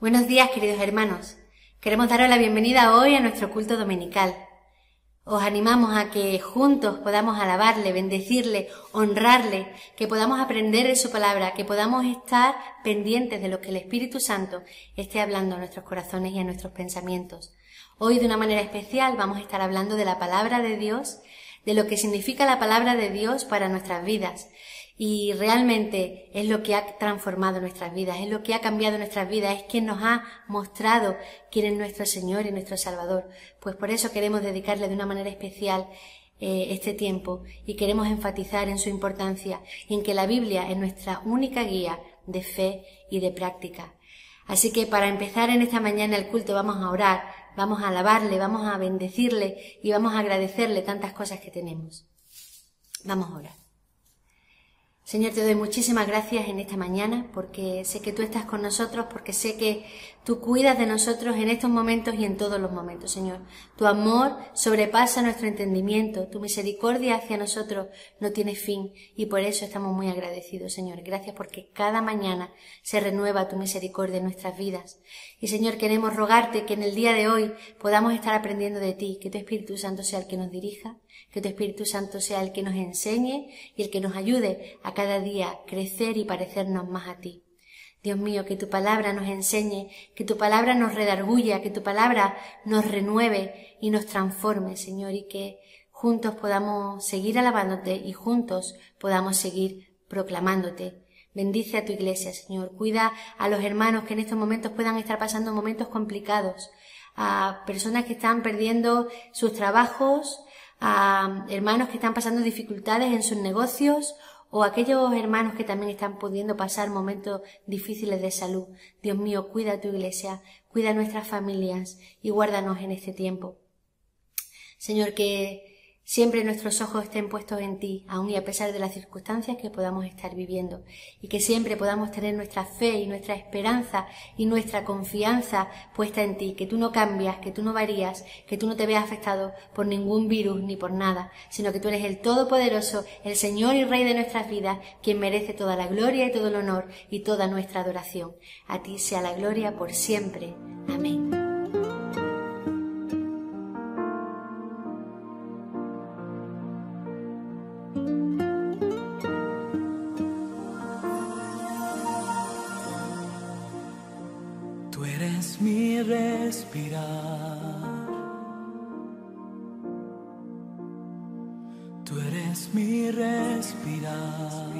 Buenos días, queridos hermanos. Queremos daros la bienvenida hoy a nuestro culto dominical. Os animamos a que juntos podamos alabarle, bendecirle, honrarle, que podamos aprender de su palabra, que podamos estar pendientes de lo que el Espíritu Santo esté hablando a nuestros corazones y a nuestros pensamientos. Hoy, de una manera especial, vamos a estar hablando de la palabra de Dios, de lo que significa la palabra de Dios para nuestras vidas. Y realmente es lo que ha transformado nuestras vidas, es lo que ha cambiado nuestras vidas, es quien nos ha mostrado quién es nuestro Señor y nuestro Salvador. Pues por eso queremos dedicarle de una manera especial este tiempo y queremos enfatizar en su importancia y en que la Biblia es nuestra única guía de fe y de práctica. Así que para empezar en esta mañana el culto vamos a orar, vamos a alabarle, vamos a bendecirle y vamos a agradecerle tantas cosas que tenemos. Vamos a orar. Señor, te doy muchísimas gracias en esta mañana porque sé que tú estás con nosotros, porque sé que tú cuidas de nosotros en estos momentos y en todos los momentos, Señor. Tu amor sobrepasa nuestro entendimiento, tu misericordia hacia nosotros no tiene fin y por eso estamos muy agradecidos, Señor. Gracias porque cada mañana se renueva tu misericordia en nuestras vidas. Y, Señor, queremos rogarte que en el día de hoy podamos estar aprendiendo de ti, que tu Espíritu Santo sea el que nos dirija, que tu Espíritu Santo sea el que nos enseñe y el que nos ayude a cada día crecer y parecernos más a ti. Dios mío, que tu palabra nos enseñe, que tu palabra nos redarguya, que tu palabra nos renueve y nos transforme, Señor, y que juntos podamos seguir alabándote y juntos podamos seguir proclamándote. Bendice a tu iglesia, Señor. Cuida a los hermanos que en estos momentos puedan estar pasando momentos complicados, a personas que están perdiendo sus trabajos, a hermanos que están pasando dificultades en sus negocios o aquellos hermanos que también están pudiendo pasar momentos difíciles de salud. Dios mío, cuida a tu iglesia, cuida a nuestras familias y guárdanos en este tiempo. Señor, que siempre nuestros ojos estén puestos en ti, aun y a pesar de las circunstancias que podamos estar viviendo, y que siempre podamos tener nuestra fe y nuestra esperanza y nuestra confianza puesta en ti, que tú no cambias, que tú no varías, que tú no te veas afectado por ningún virus ni por nada, sino que tú eres el Todopoderoso, el Señor y Rey de nuestras vidas, quien merece toda la gloria y todo el honor y toda nuestra adoración. A ti sea la gloria por siempre. Amén. Tú eres mi respirar, tú eres mi respirar,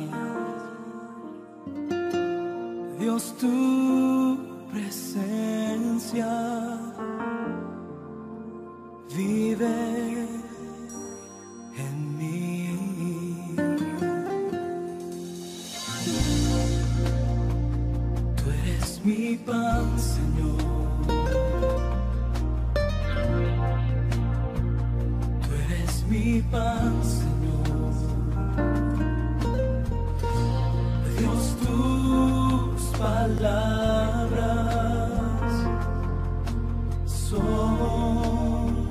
Dios, tu presencia vive en mí. Tú eres mi pan, Señor. Tú eres mi pan, Señor. Dios, tus palabras son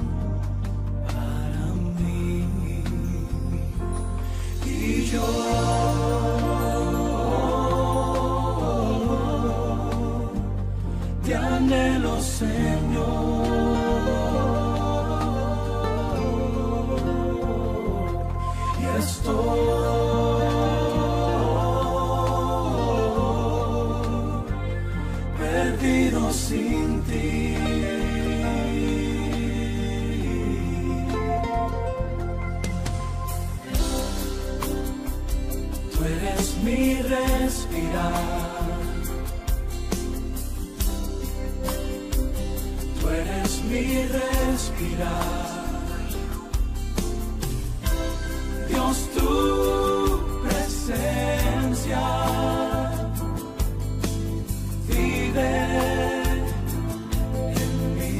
para mí. Y yo te anhelo, Señor, y estoy perdido sin ti. Tú eres mi respirar, tú eres mi respirar, Dios, tu presencia vive en mí.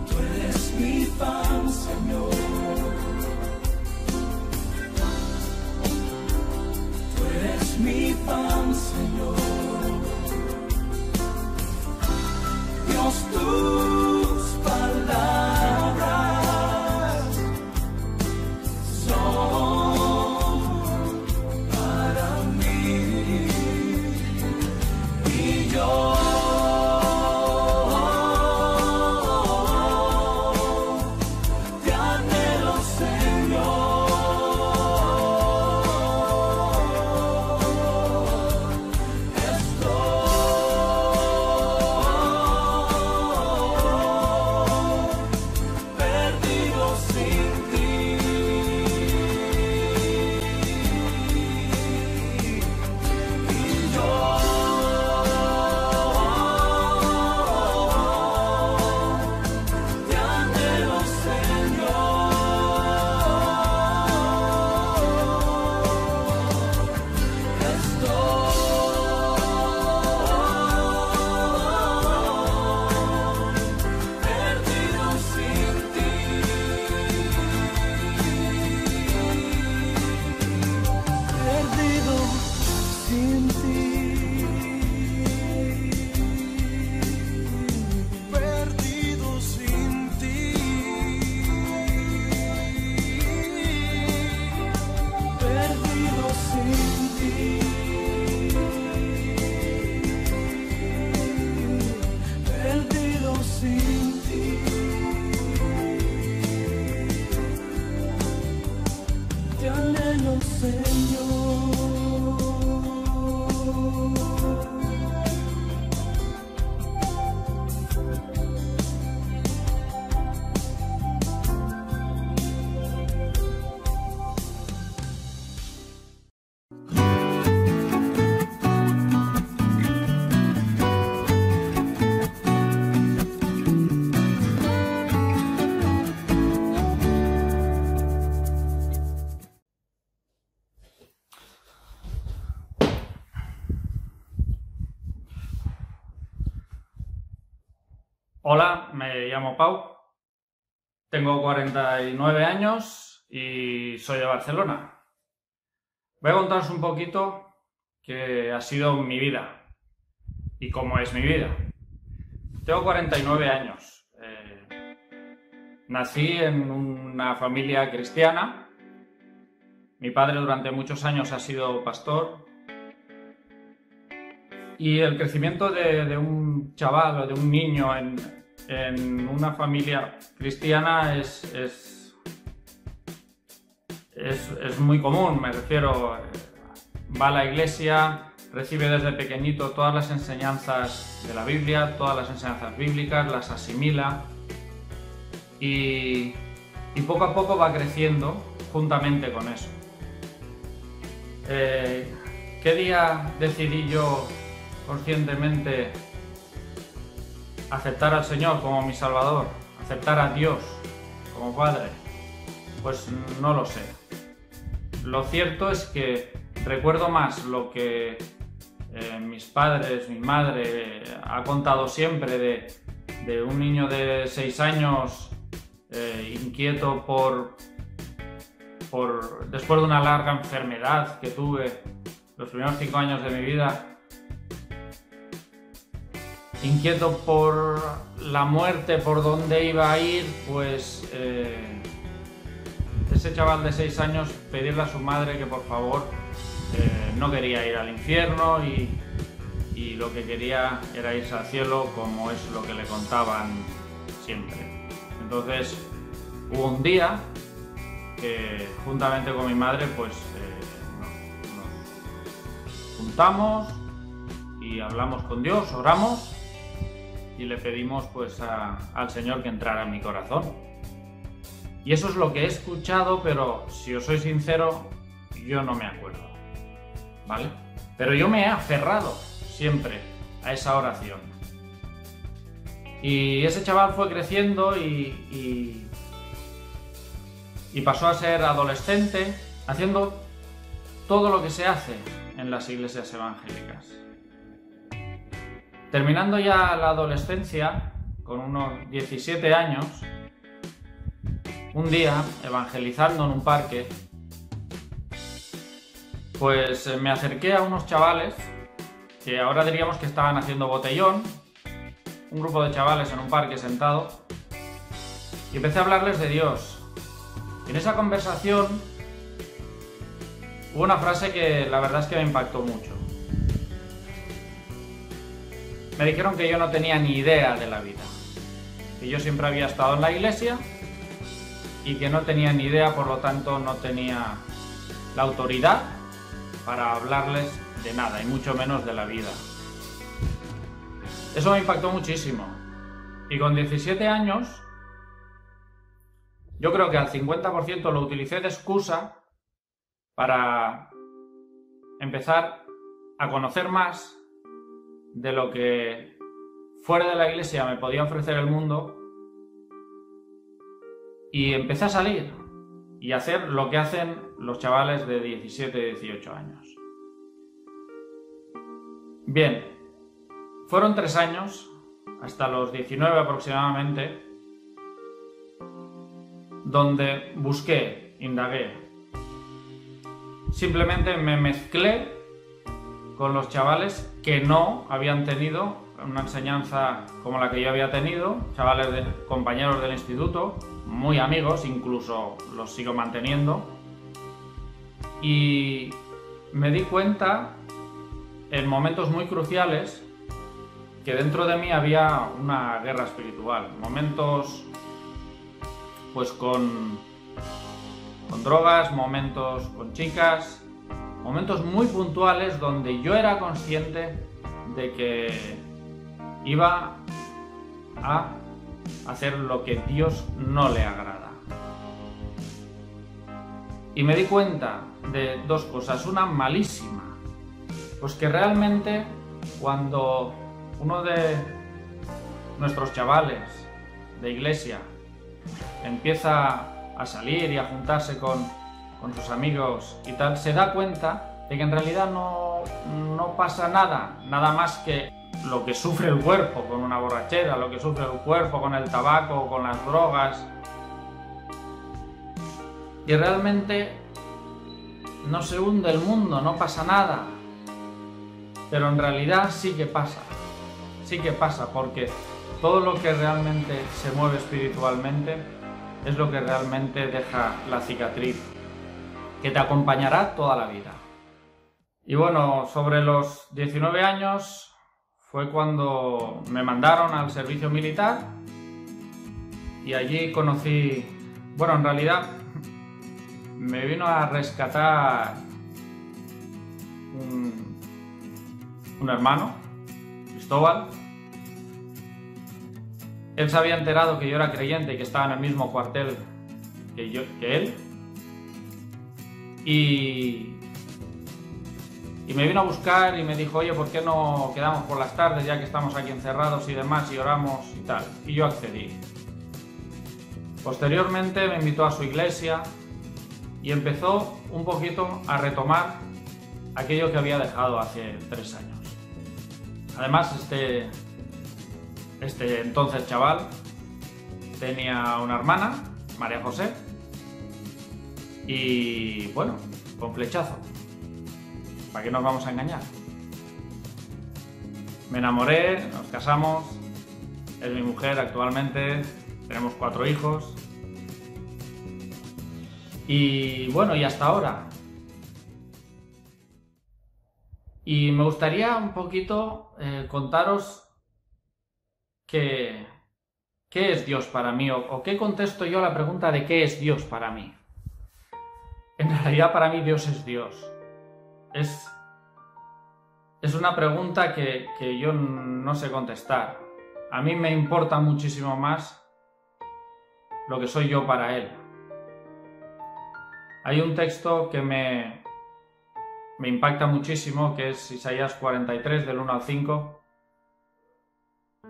Tú eres mi pan, Señor. Tú eres mi pan, Señor. Hola, me llamo Pau, tengo 49 años y soy de Barcelona. Voy a contaros un poquito qué ha sido mi vida y cómo es mi vida. Tengo 49 años. Nací en una familia cristiana. Mi padre durante muchos años ha sido pastor. Y el crecimiento de un chaval o de un niño en una familia cristiana es muy común. Me refiero, va a la iglesia, recibe desde pequeñito todas las enseñanzas de la Biblia, todas las enseñanzas bíblicas, las asimila y poco a poco va creciendo juntamente con eso. ¿Qué día decidí yo conscientemente aceptar al Señor como mi Salvador, aceptar a Dios como Padre? Pues no lo sé. Lo cierto es que recuerdo más lo que mis padres, mi madre ha contado siempre de un niño de 6 años inquieto después de una larga enfermedad que tuve los primeros 5 años de mi vida, inquieto por la muerte, por dónde iba a ir, pues ese chaval de 6 años pedirle a su madre que por favor no quería ir al infierno y lo que quería era irse al cielo, como es lo que le contaban siempre. Entonces hubo un día que juntamente con mi madre pues nos juntamos y hablamos con Dios, oramos y le pedimos pues al Señor que entrara en mi corazón. Y eso es lo que he escuchado, pero si os soy sincero, yo no me acuerdo, ¿vale? Pero yo me he aferrado siempre a esa oración. Y ese chaval fue creciendo y pasó a ser adolescente, haciendo todo lo que se hace en las iglesias evangélicas. Terminando ya la adolescencia, con unos 17 años, un día, evangelizando en un parque, pues me acerqué a unos chavales que ahora diríamos que estaban haciendo botellón, un grupo de chavales en un parque sentado, y empecé a hablarles de Dios. Y en esa conversación hubo una frase que la verdad es que me impactó mucho. Me dijeron que yo no tenía ni idea de la vida, que yo siempre había estado en la iglesia y que no tenía ni idea, por lo tanto no tenía la autoridad para hablarles de nada, y mucho menos de la vida. Eso me impactó muchísimo. Y con 17 años, yo creo que al 50% lo utilicé de excusa para empezar a conocer más de lo que fuera de la iglesia me podía ofrecer el mundo, y empecé a salir y a hacer lo que hacen los chavales de 17 y 18 años. Bien, fueron 3 años, hasta los 19 aproximadamente, donde busqué, indagué. Simplemente me mezclé con los chavales que no habían tenido una enseñanza como la que yo había tenido, chavales compañeros del instituto, muy amigos, incluso los sigo manteniendo, y me di cuenta en momentos muy cruciales que dentro de mí había una guerra espiritual, momentos pues con drogas, momentos con chicas, momentos muy puntuales donde yo era consciente de que iba a hacer lo que Dios no le agrada. Y me di cuenta de 2 cosas. Una malísima, pues que realmente cuando uno de nuestros chavales de iglesia empieza a salir y a juntarse con sus amigos y tal, se da cuenta de que en realidad no pasa nada más que lo que sufre el cuerpo con una borrachera, lo que sufre el cuerpo con el tabaco, con las drogas. Y realmente no se hunde el mundo, no pasa nada. Pero en realidad sí que pasa, porque todo lo que realmente se mueve espiritualmente es lo que realmente deja la cicatriz, que te acompañará toda la vida. Y bueno, sobre los 19 años fue cuando me mandaron al servicio militar y allí conocí, bueno, en realidad me vino a rescatar un hermano, Cristóbal. Él se había enterado que yo era creyente y que estaba en el mismo cuartel que él. Y me vino a buscar y me dijo, oye, ¿por qué no quedamos por las tardes ya que estamos aquí encerrados y demás y oramos y tal? Y yo accedí. Posteriormente me invitó a su iglesia y empezó un poquito a retomar aquello que había dejado hace 3 años. Además, este entonces chaval tenía una hermana, María José, y bueno, con flechazo. ¿Para qué nos vamos a engañar? Me enamoré, nos casamos, es mi mujer actualmente, tenemos 4 hijos. Y bueno, y hasta ahora. Y me gustaría un poquito contaros qué es Dios para mí, o qué contesto yo a la pregunta de qué es Dios para mí. En realidad para mí Dios es Dios. Es una pregunta que yo no sé contestar. A mí me importa muchísimo más lo que soy yo para Él. Hay un texto que me impacta muchísimo, que es Isaías 43, del 1 al 5.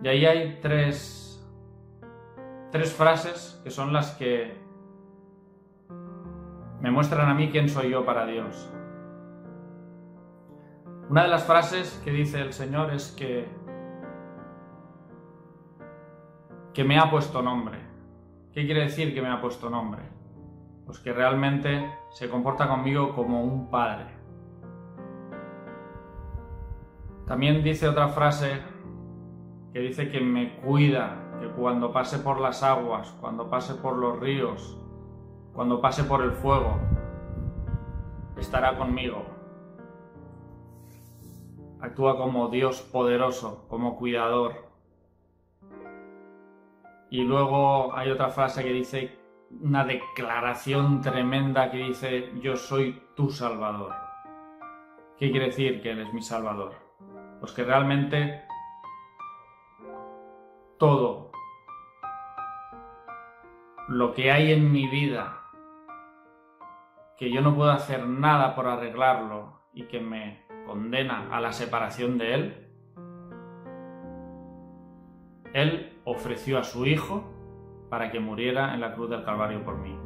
Y ahí hay tres frases que son las que me muestran a mí quién soy yo para Dios. Una de las frases que dice el Señor es que me ha puesto nombre. ¿Qué quiere decir que me ha puesto nombre? Pues que realmente se comporta conmigo como un padre. También dice otra frase que dice que me cuida, que cuando pase por las aguas, cuando pase por los ríos, cuando pase por el fuego, estará conmigo. Actúa como Dios poderoso, como cuidador. Y luego hay otra frase que dice, una declaración tremenda que dice, yo soy tu Salvador. ¿Qué quiere decir que Él es mi Salvador? Pues que realmente todo lo que hay en mi vida, que yo no puedo hacer nada por arreglarlo y que me condena a la separación de Él, Él ofreció a su Hijo para que muriera en la cruz del Calvario por mí.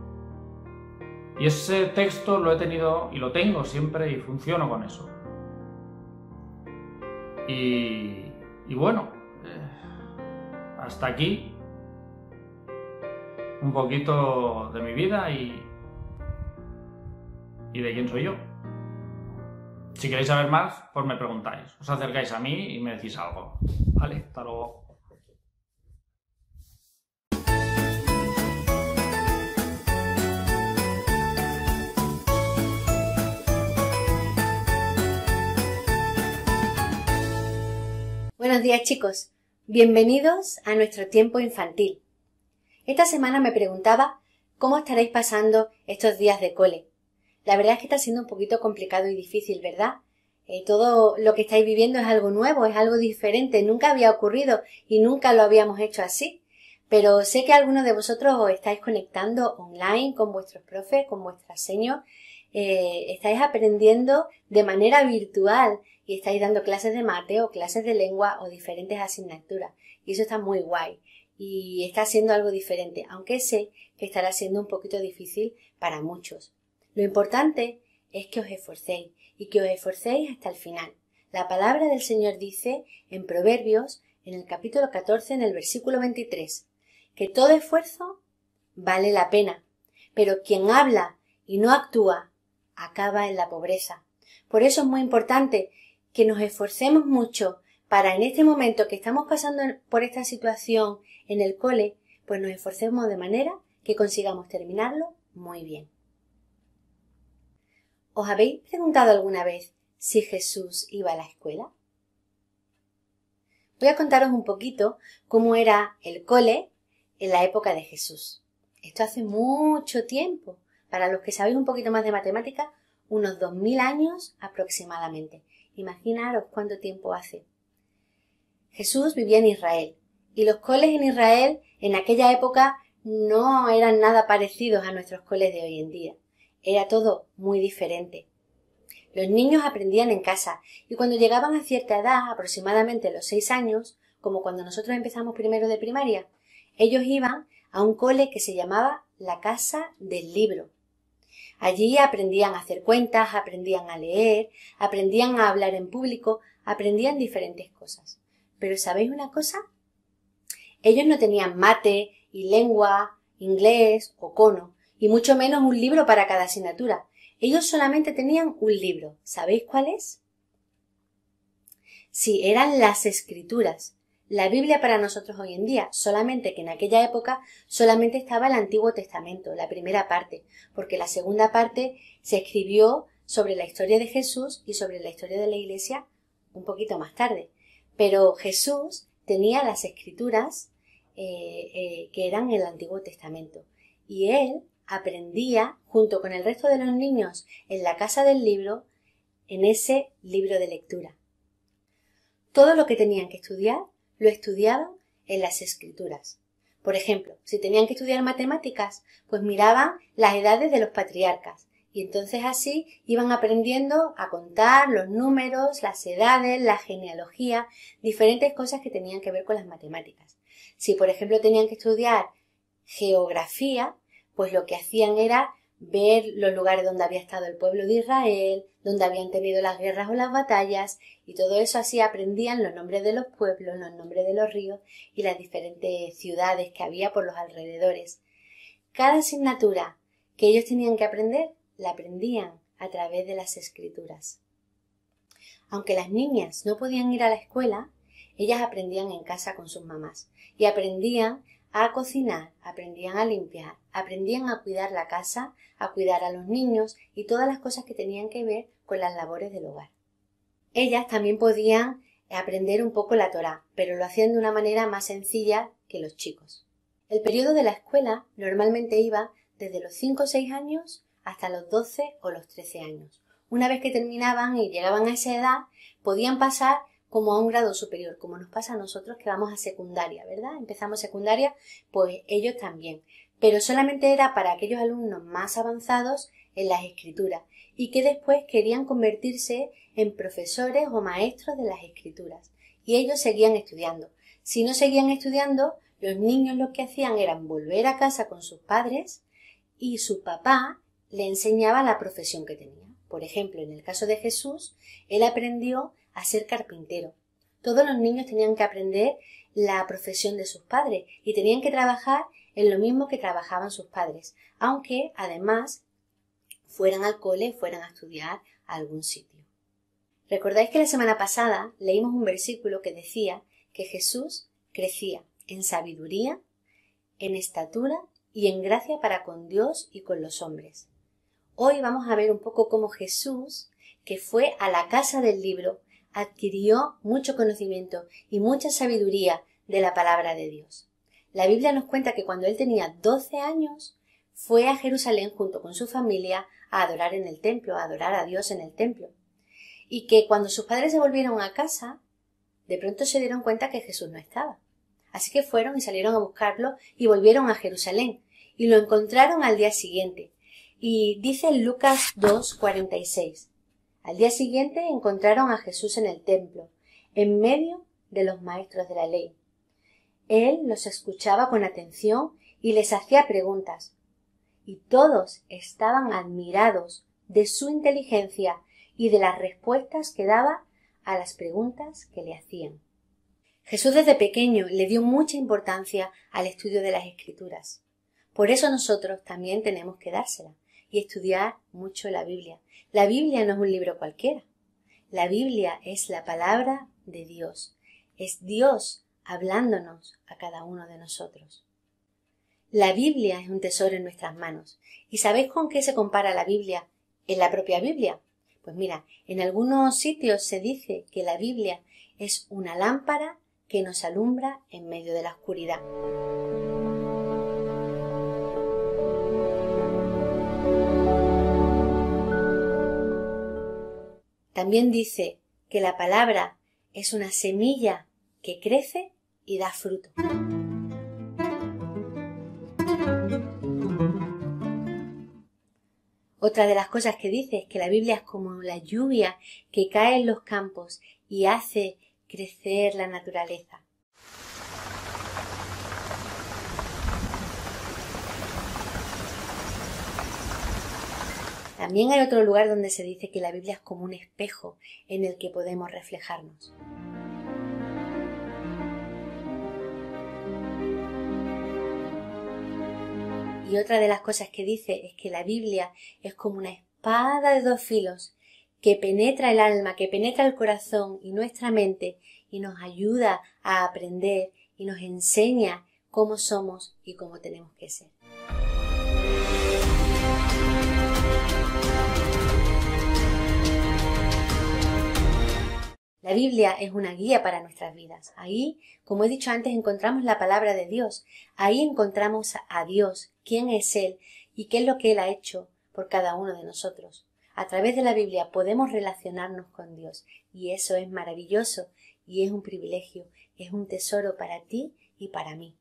Y ese texto lo he tenido y lo tengo siempre y funciono con eso. Y bueno, hasta aquí un poquito de mi vida y de quién soy yo. Si queréis saber más, pues me preguntáis. Os acercáis a mí y me decís algo. Vale, hasta luego. Buenos días, chicos. Bienvenidos a nuestro tiempo infantil. Esta semana me preguntaba cómo estaréis pasando estos días de cole. La verdad es que está siendo un poquito complicado y difícil, ¿verdad? Todo lo que estáis viviendo es algo nuevo, es algo diferente, nunca había ocurrido y nunca lo habíamos hecho así. Pero sé que algunos de vosotros os estáis conectando online con vuestros profes, con vuestras seños, estáis aprendiendo de manera virtual y estáis dando clases de mate o clases de lengua o diferentes asignaturas. Y eso está muy guay y está siendo algo diferente, aunque sé que estará siendo un poquito difícil para muchos. Lo importante es que os esforcéis y que os esforcéis hasta el final. La palabra del Señor dice en Proverbios, en el capítulo 14, en el versículo 23, que todo esfuerzo vale la pena, pero quien habla y no actúa acaba en la pobreza. Por eso es muy importante que nos esforcemos mucho para en este momento que estamos pasando por esta situación en el cole, pues nos esforcemos de manera que consigamos terminarlo muy bien. ¿Os habéis preguntado alguna vez si Jesús iba a la escuela? Voy a contaros un poquito cómo era el cole en la época de Jesús. Esto hace mucho tiempo. Para los que sabéis un poquito más de matemática, unos 2000 años aproximadamente. Imaginaros cuánto tiempo hace. Jesús vivía en Israel y los coles en Israel en aquella época no eran nada parecidos a nuestros coles de hoy en día. Era todo muy diferente. Los niños aprendían en casa y cuando llegaban a cierta edad, aproximadamente los 6 años, como cuando nosotros empezamos primero de primaria, ellos iban a un cole que se llamaba la Casa del Libro. Allí aprendían a hacer cuentas, aprendían a leer, aprendían a hablar en público, aprendían diferentes cosas. Pero ¿sabéis una cosa? Ellos no tenían mate y lengua, inglés o cono, y mucho menos un libro para cada asignatura. Ellos solamente tenían un libro. ¿Sabéis cuál es? Sí, eran las Escrituras. La Biblia para nosotros hoy en día, solamente que en aquella época solamente estaba el Antiguo Testamento, la primera parte, porque la segunda parte se escribió sobre la historia de Jesús y sobre la historia de la Iglesia un poquito más tarde. Pero Jesús tenía las Escrituras que eran el Antiguo Testamento y él aprendía junto con el resto de los niños en la Casa del Libro, en ese libro de lectura. Todo lo que tenían que estudiar lo estudiaban en las Escrituras. Por ejemplo, si tenían que estudiar matemáticas, pues miraban las edades de los patriarcas y entonces así iban aprendiendo a contar los números, las edades, la genealogía, diferentes cosas que tenían que ver con las matemáticas. Si, por ejemplo, tenían que estudiar geografía, pues lo que hacían era ver los lugares donde había estado el pueblo de Israel, donde habían tenido las guerras o las batallas, y todo eso así aprendían los nombres de los pueblos, los nombres de los ríos y las diferentes ciudades que había por los alrededores. Cada asignatura que ellos tenían que aprender, la aprendían a través de las Escrituras. Aunque las niñas no podían ir a la escuela, ellas aprendían en casa con sus mamás y aprendían a cocinar, aprendían a limpiar, aprendían a cuidar la casa, a cuidar a los niños y todas las cosas que tenían que ver con las labores del hogar. Ellas también podían aprender un poco la Torá, pero lo hacían de una manera más sencilla que los chicos. El periodo de la escuela normalmente iba desde los 5 o 6 años hasta los 12 o los 13 años. Una vez que terminaban y llegaban a esa edad, podían pasar como a un grado superior, como nos pasa a nosotros que vamos a secundaria, ¿verdad? Empezamos secundaria, pues ellos también. Pero solamente era para aquellos alumnos más avanzados en las escrituras y que después querían convertirse en profesores o maestros de las escrituras. Y ellos seguían estudiando. Si no seguían estudiando, los niños lo que hacían era volver a casa con sus padres y su papá le enseñaba la profesión que tenía. Por ejemplo, en el caso de Jesús, él aprendió a ser carpintero. Todos los niños tenían que aprender la profesión de sus padres y tenían que trabajar en lo mismo que trabajaban sus padres, aunque además fueran al cole, fueran a estudiar a algún sitio. ¿Recordáis que la semana pasada leímos un versículo que decía que Jesús crecía en sabiduría, en estatura y en gracia para con Dios y con los hombres? Hoy vamos a ver un poco cómo Jesús, que fue a la Casa del Libro, adquirió mucho conocimiento y mucha sabiduría de la palabra de Dios. La Biblia nos cuenta que cuando él tenía 12 años fue a Jerusalén junto con su familia a adorar en el templo, a adorar a Dios en el templo. Y que cuando sus padres se volvieron a casa, de pronto se dieron cuenta que Jesús no estaba. Así que fueron y salieron a buscarlo y volvieron a Jerusalén. Y lo encontraron al día siguiente. Y dice en Lucas 2:46. Al día siguiente encontraron a Jesús en el templo, en medio de los maestros de la ley. Él los escuchaba con atención y les hacía preguntas, y todos estaban admirados de su inteligencia y de las respuestas que daba a las preguntas que le hacían. Jesús desde pequeño le dio mucha importancia al estudio de las Escrituras. Por eso nosotros también tenemos que dársela y estudiar mucho la Biblia. La Biblia no es un libro cualquiera. La Biblia es la palabra de Dios. Es Dios hablándonos a cada uno de nosotros. La Biblia es un tesoro en nuestras manos. ¿Y sabéis con qué se compara la Biblia en la propia Biblia? Pues mira, en algunos sitios se dice que la Biblia es una lámpara que nos alumbra en medio de la oscuridad. También dice que la palabra es una semilla que crece y da fruto. Otra de las cosas que dice es que la Biblia es como la lluvia que cae en los campos y hace crecer la naturaleza. También hay otro lugar donde se dice que la Biblia es como un espejo en el que podemos reflejarnos. Y otra de las cosas que dice es que la Biblia es como una espada de dos filos que penetra el alma, que penetra el corazón y nuestra mente y nos ayuda a aprender y nos enseña cómo somos y cómo tenemos que ser. La Biblia es una guía para nuestras vidas. Ahí, como he dicho antes, encontramos la palabra de Dios. Ahí encontramos a Dios, quién es Él y qué es lo que Él ha hecho por cada uno de nosotros. A través de la Biblia podemos relacionarnos con Dios y eso es maravilloso y es un privilegio, es un tesoro para ti y para mí.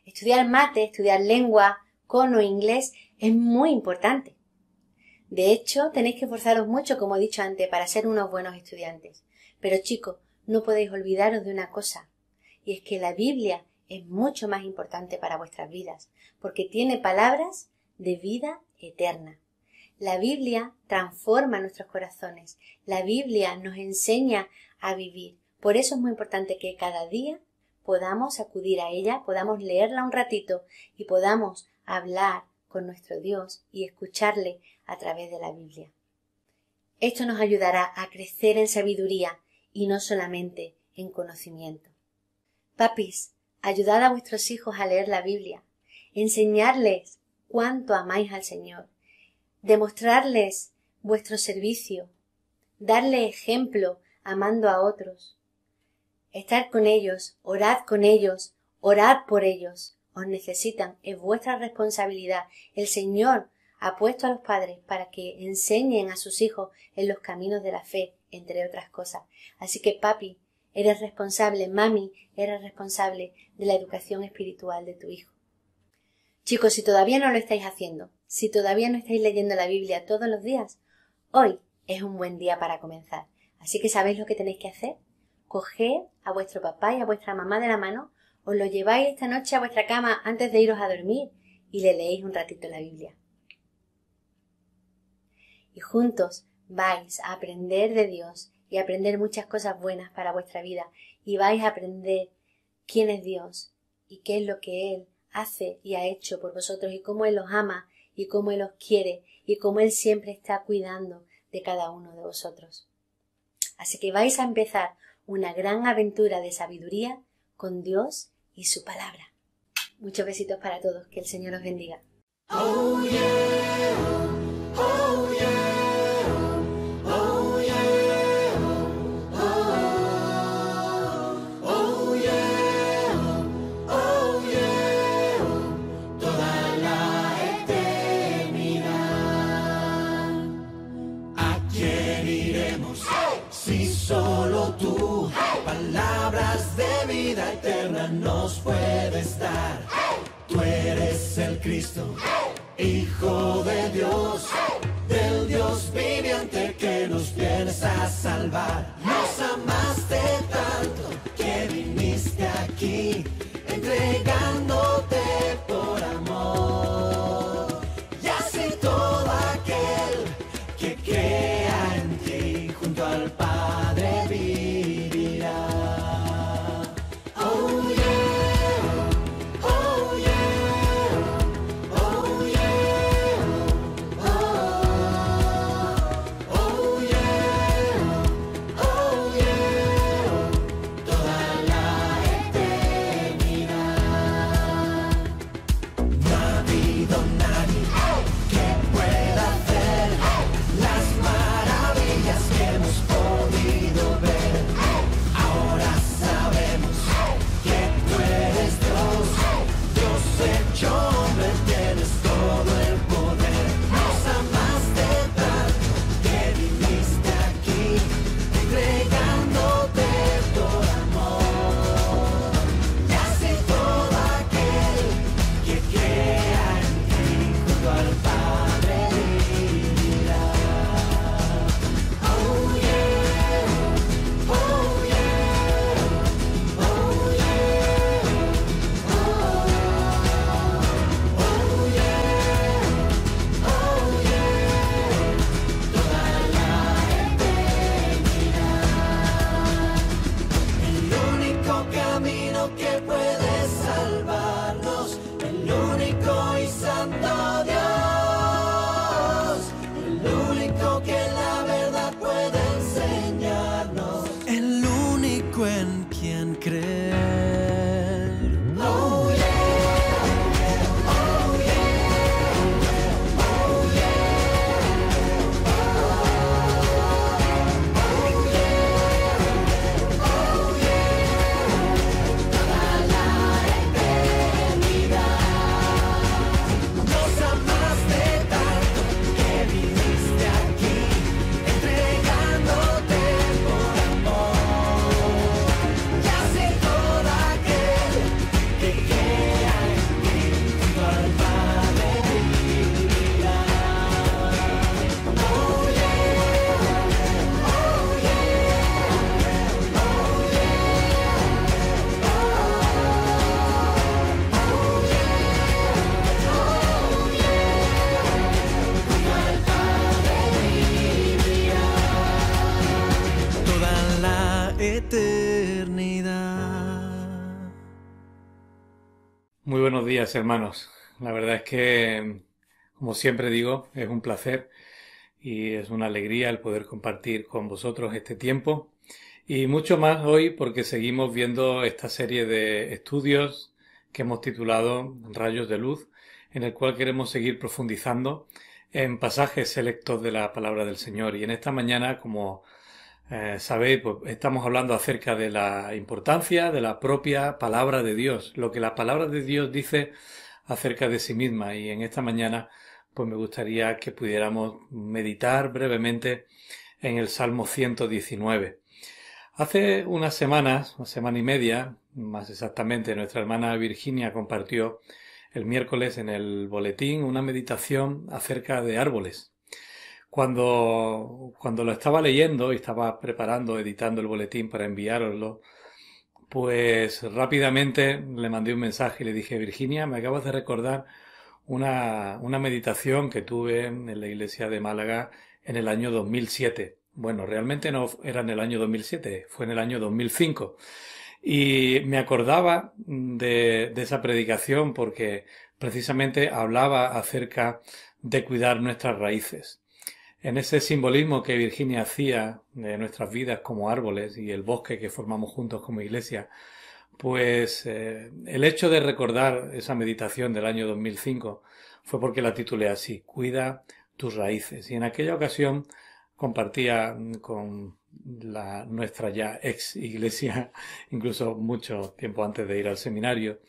Estudiar mate, estudiar lengua, con o inglés es muy importante. De hecho, tenéis que esforzaros mucho, como he dicho antes, para ser unos buenos estudiantes. Pero chicos, no podéis olvidaros de una cosa, y es que la Biblia es mucho más importante para vuestras vidas, porque tiene palabras de vida eterna. La Biblia transforma nuestros corazones, la Biblia nos enseña a vivir. Por eso es muy importante que cada día podamos acudir a ella, podamos leerla un ratito y podamos hablar con nuestro Dios y escucharle a través de la Biblia. Esto nos ayudará a crecer en sabiduría y no solamente en conocimiento. Papis, ayudad a vuestros hijos a leer la Biblia, enseñarles cuánto amáis al Señor, demostrarles vuestro servicio, darle ejemplo amando a otros, estar con ellos, orad por ellos. Os necesitan, es vuestra responsabilidad. El Señor ha puesto a los padres para que enseñen a sus hijos en los caminos de la fe, entre otras cosas. Así que papi, eres responsable, mami, eres responsable de la educación espiritual de tu hijo. Chicos, si todavía no lo estáis haciendo, si todavía no estáis leyendo la Biblia todos los días, hoy es un buen día para comenzar. Así que ¿sabéis lo que tenéis que hacer? Coged a vuestro papá y a vuestra mamá de la mano, os lo lleváis esta noche a vuestra cama antes de iros a dormir y le leéis un ratito la Biblia. Y juntos vais a aprender de Dios y a aprender muchas cosas buenas para vuestra vida y vais a aprender quién es Dios y qué es lo que Él hace y ha hecho por vosotros y cómo Él os ama y cómo Él os quiere y cómo Él siempre está cuidando de cada uno de vosotros. Así que vais a empezar una gran aventura de sabiduría con Dios y su palabra. Muchos besitos para todos, que el Señor os bendiga. Oh yeah, oh yeah, oh yeah, oh yeah, oh yeah, toda la eternidad. ¿A quién iremos si solo tú? Palabras de vida eterna nos puedes dar. Tú eres el Cristo, Hijo de Dios, del Dios viviente que nos vienes a salvar. Nos amaste tanto que viniste aquí, entregándote por amor. Y así todo aquel que crea en ti, junto al Padre al Padre dirá. Oh yeah, oh yeah, oh yeah, oh, oh yeah, oh yeah, toda la eternidad. El único camino que puede salvarnos, el único y santo Dios, el único que la verdad puede enseñarnos, el único en quien creer. Oh yeah, oh yeah, oh yeah, oh yeah, oh yeah, toda la eternidad. Nos amaste tanto que viniste aquí, entregándote por amor. Ya sé todo aquel que crea en ti, junto al Padre vivirá. Oh yeah, oh yeah, oh toda la eternidad. Muy buenos días, hermanos. La verdad es que, como siempre digo, es un placer y es una alegría el poder compartir con vosotros este tiempo y mucho más hoy porque seguimos viendo esta serie de estudios que hemos titulado Rayos de Luz, en el cual queremos seguir profundizando en pasajes selectos de la palabra del Señor. Y en esta mañana, como sabéis, pues estamos hablando acerca de la importancia de la propia palabra de Dios, lo que la palabra de Dios dice acerca de sí misma. Y en esta mañana, pues me gustaría que pudiéramos meditar brevemente en el Salmo 119. Hace unas semanas, una semana y media, más exactamente, nuestra hermana Virginia compartió el miércoles en el boletín una meditación acerca de árboles. Cuando lo estaba leyendo y estaba preparando, editando el boletín para enviároslo, pues rápidamente le mandé un mensaje y le dije: Virginia, me acabas de recordar una meditación que tuve en la iglesia de Málaga en el año 2007. Bueno, realmente no era en el año 2007, fue en el año 2005. Y me acordaba de esa predicación porque precisamente hablaba acerca de cuidar nuestras raíces. En ese simbolismo que Virginia hacía de nuestras vidas como árboles y el bosque que formamos juntos como iglesia, pues el hecho de recordar esa meditación del año 2005 fue porque la titulé así: Cuida tus raíces. Y en aquella ocasión compartía con nuestra ya ex iglesia, incluso mucho tiempo antes de ir al seminario,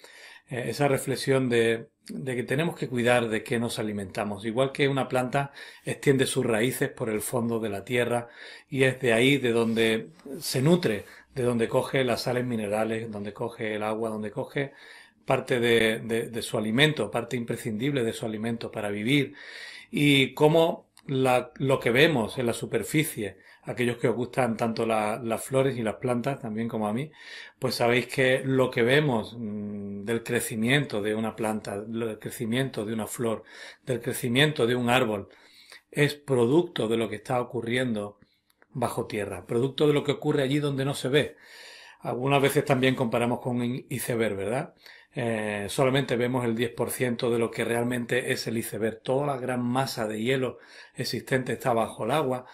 esa reflexión de que tenemos que cuidar de qué nos alimentamos. Igual que una planta extiende sus raíces por el fondo de la tierra y es de ahí de donde se nutre, de donde coge las sales minerales, donde coge el agua, donde coge parte de su alimento, parte imprescindible de su alimento para vivir. Y cómo lo que vemos en la superficie, aquellos que os gustan tanto las flores y las plantas, también como a mí, pues sabéis que lo que vemos del crecimiento de una planta, del crecimiento de una flor, del crecimiento de un árbol, es producto de lo que está ocurriendo bajo tierra, producto de lo que ocurre allí donde no se ve. Algunas veces también comparamos con un iceberg, ¿verdad? Solamente vemos el 10% de lo que realmente es el iceberg. Toda la gran masa de hielo existente está bajo el agua.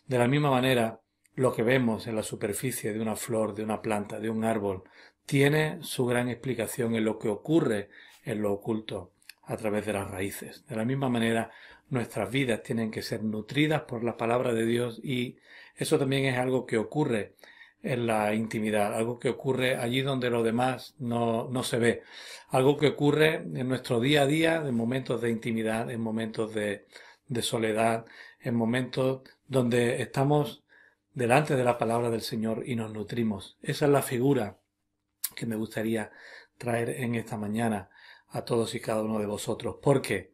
De la misma manera, lo que vemos en la superficie de una flor, de una planta, de un árbol, tiene su gran explicación en lo que ocurre en lo oculto a través de las raíces. De la misma manera, nuestras vidas tienen que ser nutridas por la palabra de Dios y eso también es algo que ocurre en la intimidad, algo que ocurre allí donde lo demás no se ve, algo que ocurre en nuestro día a día, en momentos de intimidad, en momentos de soledad, en momentos donde estamos delante de la palabra del Señor y nos nutrimos. Esa es la figura que me gustaría traer en esta mañana a todos y cada uno de vosotros. ¿Por qué?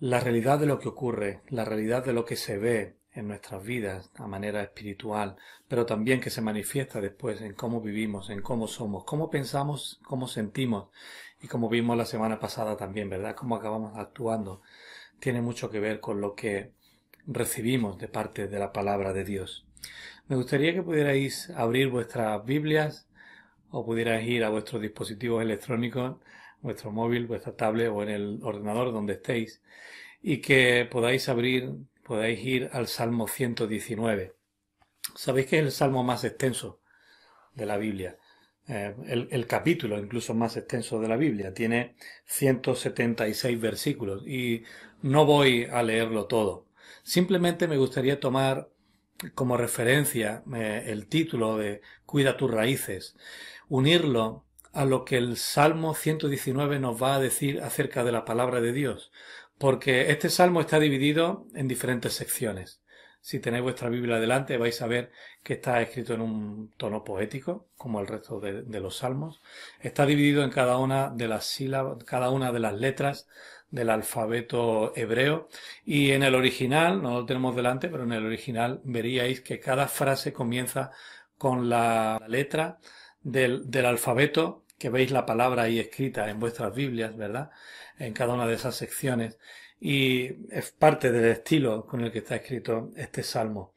la realidad de lo que ocurre, la realidad de lo que se ve en nuestras vidas a manera espiritual, pero también que se manifiesta después en cómo vivimos, en cómo somos, cómo pensamos, cómo sentimos y como vimos la semana pasada también, ¿verdad? Cómo acabamos actuando. Tiene mucho que ver con lo que recibimos de parte de la palabra de Dios. Me gustaría que pudierais abrir vuestras Biblias o pudierais ir a vuestros dispositivos electrónicos, vuestro móvil, vuestra tablet o en el ordenador donde estéis y que podáis ir al Salmo 119. Sabéis que es el salmo más extenso de la Biblia, el capítulo incluso más extenso de la Biblia. Tiene 176 versículos y no voy a leerlo todo. Simplemente me gustaría tomar como referencia el título de Cuida tus raíces, unirlo a lo que el Salmo 119 nos va a decir acerca de la palabra de Dios, porque este salmo está dividido en diferentes secciones. Si tenéis vuestra Biblia delante vais a ver que está escrito en un tono poético, como el resto de los salmos. Está dividido en cada una de las sílabas, cada una de las letras del alfabeto hebreo, y en el original, no lo tenemos delante, pero en el original veríais que cada frase comienza con la letra del alfabeto, que veis la palabra ahí escrita en vuestras Biblias, ¿verdad? En cada una de esas secciones, y es parte del estilo con el que está escrito este salmo.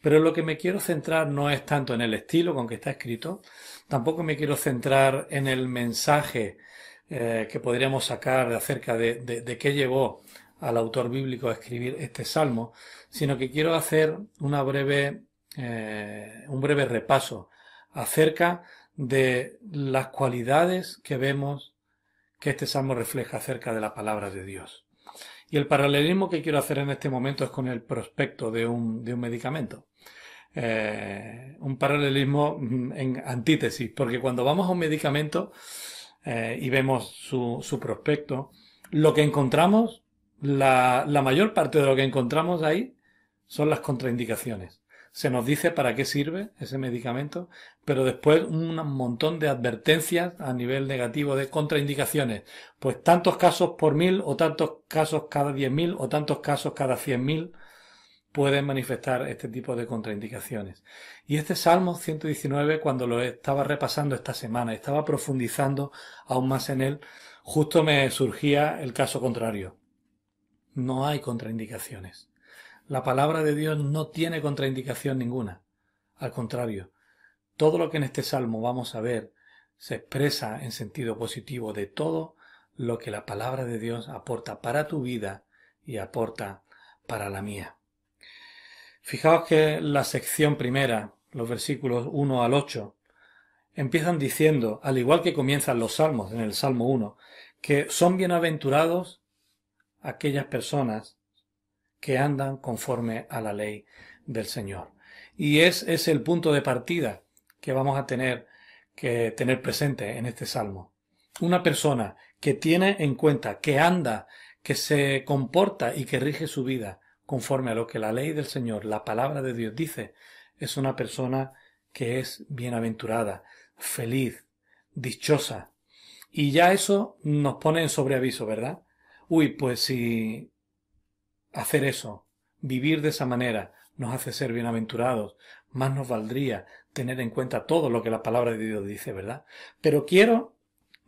Pero lo que me quiero centrar no es tanto en el estilo con que está escrito, tampoco me quiero centrar en el mensaje que podríamos sacar acerca de qué llevó al autor bíblico a escribir este salmo, sino que quiero hacer un breve repaso acerca de las cualidades que vemos que este salmo refleja acerca de la palabra de Dios. Y el paralelismo que quiero hacer en este momento es con el prospecto de un medicamento. Un paralelismo en antítesis, porque cuando vamos a un medicamento y vemos su prospecto, lo que encontramos, la mayor parte de lo que encontramos ahí son las contraindicaciones. Se nos dice para qué sirve ese medicamento, pero después un montón de advertencias a nivel negativo de contraindicaciones. Pues tantos casos por 1000 o tantos casos cada 10.000 o tantos casos cada 100.000 pueden manifestar este tipo de contraindicaciones. Y este Salmo 119, cuando lo estaba repasando esta semana, estaba profundizando aún más en él, justo me surgía el caso contrario. No hay contraindicaciones. La palabra de Dios no tiene contraindicación ninguna. Al contrario, todo lo que en este salmo vamos a ver se expresa en sentido positivo de todo lo que la palabra de Dios aporta para tu vida y aporta para la mía. Fijaos que la sección primera, los versículos 1 al 8, empiezan diciendo, al igual que comienzan los salmos en el Salmo 1, que son bienaventurados aquellas personas que andan conforme a la ley del Señor. Y es el punto de partida que vamos a tener que tener presente en este salmo. Una persona que tiene en cuenta, que anda, que se comporta y que rige su vida conforme a lo que la ley del Señor, la palabra de Dios dice, es una persona que es bienaventurada, feliz, dichosa. Y ya eso nos pone en sobreaviso, ¿verdad? Uy, pues si hacer eso, vivir de esa manera, nos hace ser bienaventurados, más nos valdría tener en cuenta todo lo que la palabra de Dios dice, ¿verdad? Pero quiero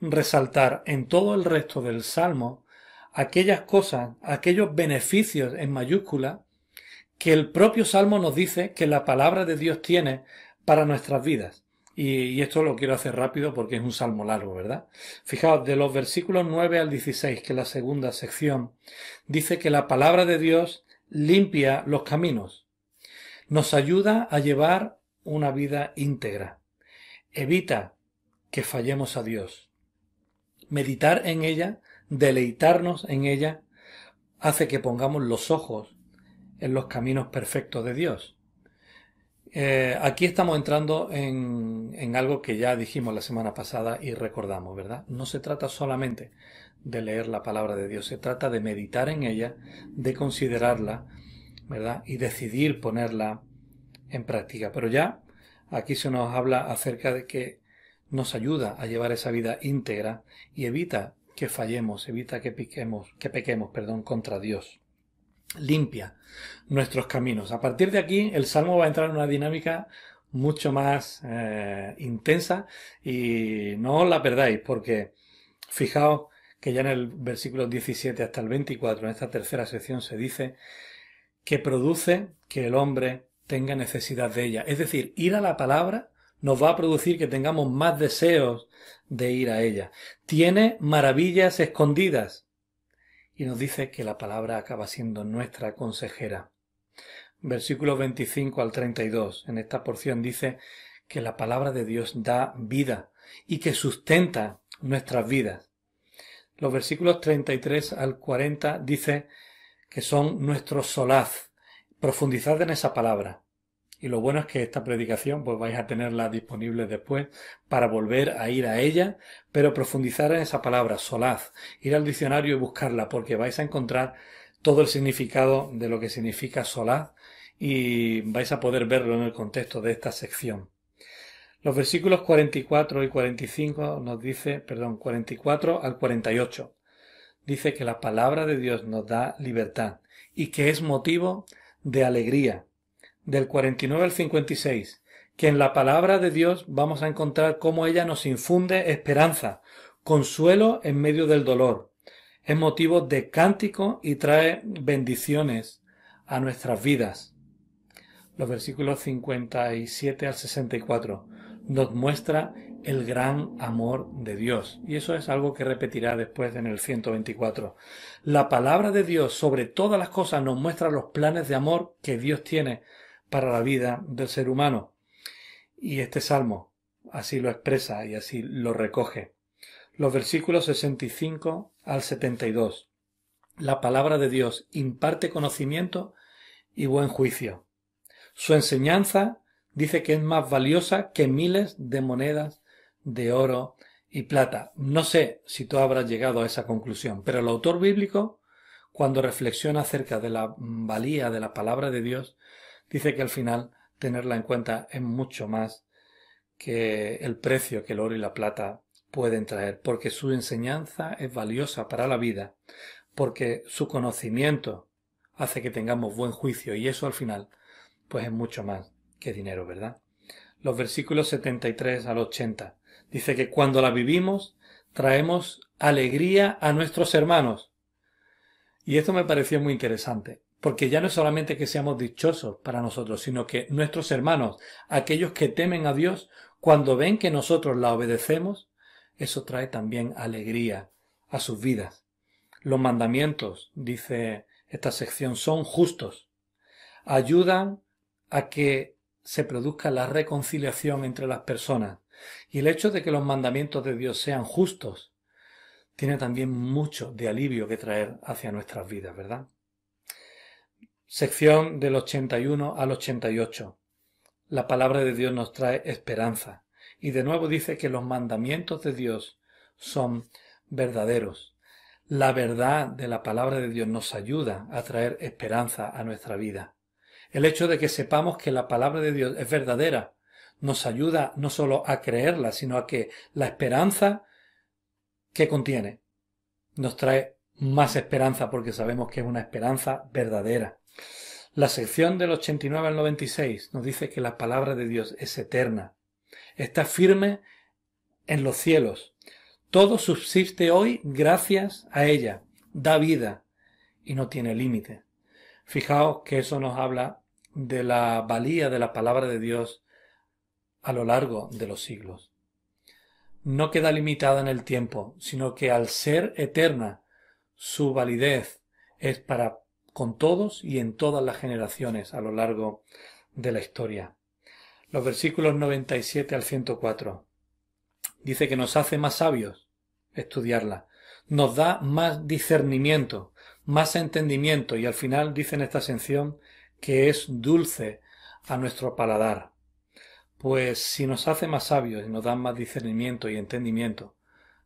resaltar en todo el resto del Salmo aquellas cosas, aquellos beneficios en mayúscula que el propio Salmo nos dice que la palabra de Dios tiene para nuestras vidas. Y esto lo quiero hacer rápido porque es un salmo largo, ¿verdad? Fijaos, de los versículos 9 al 16, que es la segunda sección, dice que la palabra de Dios limpia los caminos, nos ayuda a llevar una vida íntegra, evita que fallemos a Dios. Meditar en ella, deleitarnos en ella, hace que pongamos los ojos en los caminos perfectos de Dios. Aquí estamos entrando en algo que ya dijimos la semana pasada y recordamos, ¿verdad? No se trata solamente de leer la palabra de Dios, se trata de meditar en ella, de considerarla, ¿verdad? Y decidir ponerla en práctica. Pero ya aquí se nos habla acerca de que nos ayuda a llevar esa vida íntegra y evita que fallemos, evita que pequemos, contra Dios. Limpia nuestros caminos. A partir de aquí, el Salmo va a entrar en una dinámica mucho más intensa y no os la perdáis, porque fijaos que ya en el versículo 17 hasta el 24, en esta tercera sección, se dice que produce que el hombre tenga necesidad de ella. Es decir, ir a la palabra nos va a producir que tengamos más deseos de ir a ella. Tiene maravillas escondidas. Y nos dice que la palabra acaba siendo nuestra consejera. Versículos 25 al 32. En esta porción dice que la palabra de Dios da vida y que sustenta nuestras vidas. Los versículos 33 al 40 dice que son nuestro solaz. Profundizad en esa palabra. Y lo bueno es que esta predicación pues vais a tenerla disponible después para volver a ir a ella, pero profundizar en esa palabra, solaz, ir al diccionario y buscarla, porque vais a encontrar todo el significado de lo que significa solaz y vais a poder verlo en el contexto de esta sección. Los versículos 44 y 45 nos dice, 44 al 48, dice que la palabra de Dios nos da libertad y que es motivo de alegría. Del 49 al 56, que en la palabra de Dios vamos a encontrar cómo ella nos infunde esperanza, consuelo en medio del dolor. Es motivo de cántico y trae bendiciones a nuestras vidas. Los versículos 57 al 64 nos muestra el gran amor de Dios. Y eso es algo que repetirá después en el 124. La palabra de Dios sobre todas las cosas nos muestra los planes de amor que Dios tiene para la vida del ser humano. Y este salmo así lo expresa y así lo recoge. Los versículos 65 al 72. La palabra de Dios imparte conocimiento y buen juicio. Su enseñanza dice que es más valiosa que miles de monedas de oro y plata. No sé si tú habrás llegado a esa conclusión, pero el autor bíblico, cuando reflexiona acerca de la valía de la palabra de Dios, dice que al final tenerla en cuenta es mucho más que el precio que el oro y la plata pueden traer, porque su enseñanza es valiosa para la vida, porque su conocimiento hace que tengamos buen juicio y eso al final pues es mucho más que dinero, ¿verdad? Los versículos 73 al 80 dice que cuando la vivimos traemos alegría a nuestros hermanos. Y esto me pareció muy interesante. Porque ya no es solamente que seamos dichosos para nosotros, sino que nuestros hermanos, aquellos que temen a Dios, cuando ven que nosotros la obedecemos, eso trae también alegría a sus vidas. Los mandamientos, dice esta sección, son justos. Ayudan a que se produzca la reconciliación entre las personas. Y el hecho de que los mandamientos de Dios sean justos tiene también mucho de alivio que traer hacia nuestras vidas, ¿verdad? Sección del 81 al 88. La palabra de Dios nos trae esperanza. Y de nuevo dice que los mandamientos de Dios son verdaderos. La verdad de la palabra de Dios nos ayuda a traer esperanza a nuestra vida. El hecho de que sepamos que la palabra de Dios es verdadera nos ayuda no solo a creerla, sino a que la esperanza que contiene nos trae más esperanza porque sabemos que es una esperanza verdadera. La sección del 89 al 96 nos dice que la palabra de Dios es eterna. Está firme en los cielos. Todo subsiste hoy gracias a ella. Da vida y no tiene límite. Fijaos que eso nos habla de la valía de la palabra de Dios a lo largo de los siglos. No queda limitada en el tiempo, sino que al ser eterna, su validez es para con todos y en todas las generaciones a lo largo de la historia. Los versículos 97 al 104. Dice que nos hace más sabios estudiarla. Nos da más discernimiento, más entendimiento y al final dice en esta sección que es dulce a nuestro paladar. Pues si nos hace más sabios y nos da más discernimiento y entendimiento,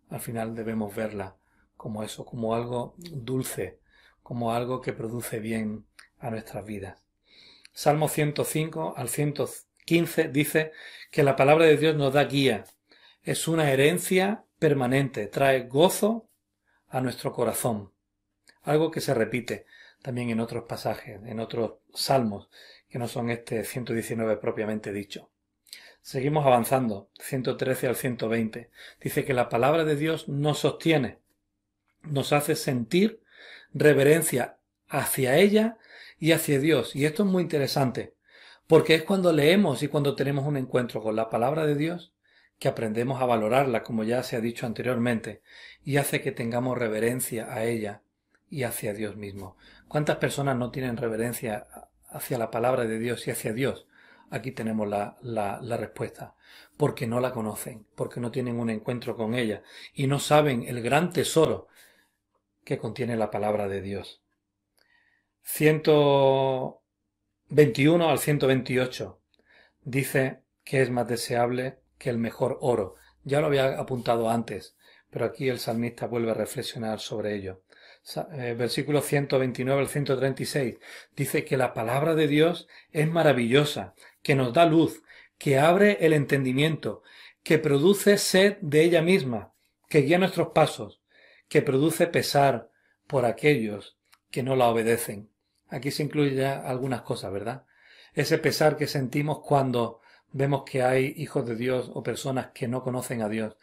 al final debemos verla como eso, como algo dulce, como algo que produce bien a nuestras vidas. Salmo 105 al 115 dice que la palabra de Dios nos da guía. Es una herencia permanente, trae gozo a nuestro corazón. Algo que se repite también en otros pasajes, en otros salmos, que no son este 119 propiamente dicho. Seguimos avanzando, 113 al 120. Dice que la palabra de Dios nos sostiene, nos hace sentir reverencia hacia ella y hacia Dios. Y esto es muy interesante, porque es cuando leemos y cuando tenemos un encuentro con la palabra de Dios que aprendemos a valorarla, como ya se ha dicho anteriormente, y hace que tengamos reverencia a ella y hacia Dios mismo. ¿Cuántas personas no tienen reverencia hacia la palabra de Dios y hacia Dios? Aquí tenemos la respuesta. Porque no la conocen, porque no tienen un encuentro con ella y no saben el gran tesoro que contiene la palabra de Dios. 121 al 128 dice que es más deseable que el mejor oro. Ya lo había apuntado antes, pero aquí el salmista vuelve a reflexionar sobre ello. Versículo 129 al 136 dice que la palabra de Dios es maravillosa, que nos da luz, que abre el entendimiento, que produce sed de ella misma, que guía nuestros pasos, que produce pesar por aquellos que no la obedecen. Aquí se incluyen ya algunas cosas, ¿verdad? Ese pesar que sentimos cuando vemos que hay hijos de Dios o personas que no conocen a Dios,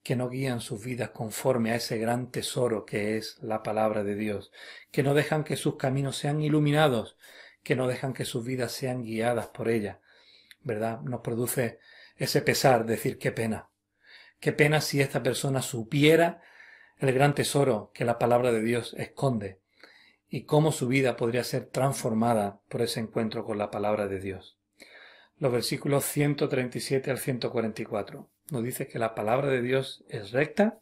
que no guían sus vidas conforme a ese gran tesoro que es la palabra de Dios, que no dejan que sus caminos sean iluminados, que no dejan que sus vidas sean guiadas por ella, ¿verdad? Nos produce ese pesar, decir qué pena si esta persona supiera el gran tesoro que la palabra de Dios esconde y cómo su vida podría ser transformada por ese encuentro con la palabra de Dios. Los versículos 137 al 144 nos dice que la palabra de Dios es recta,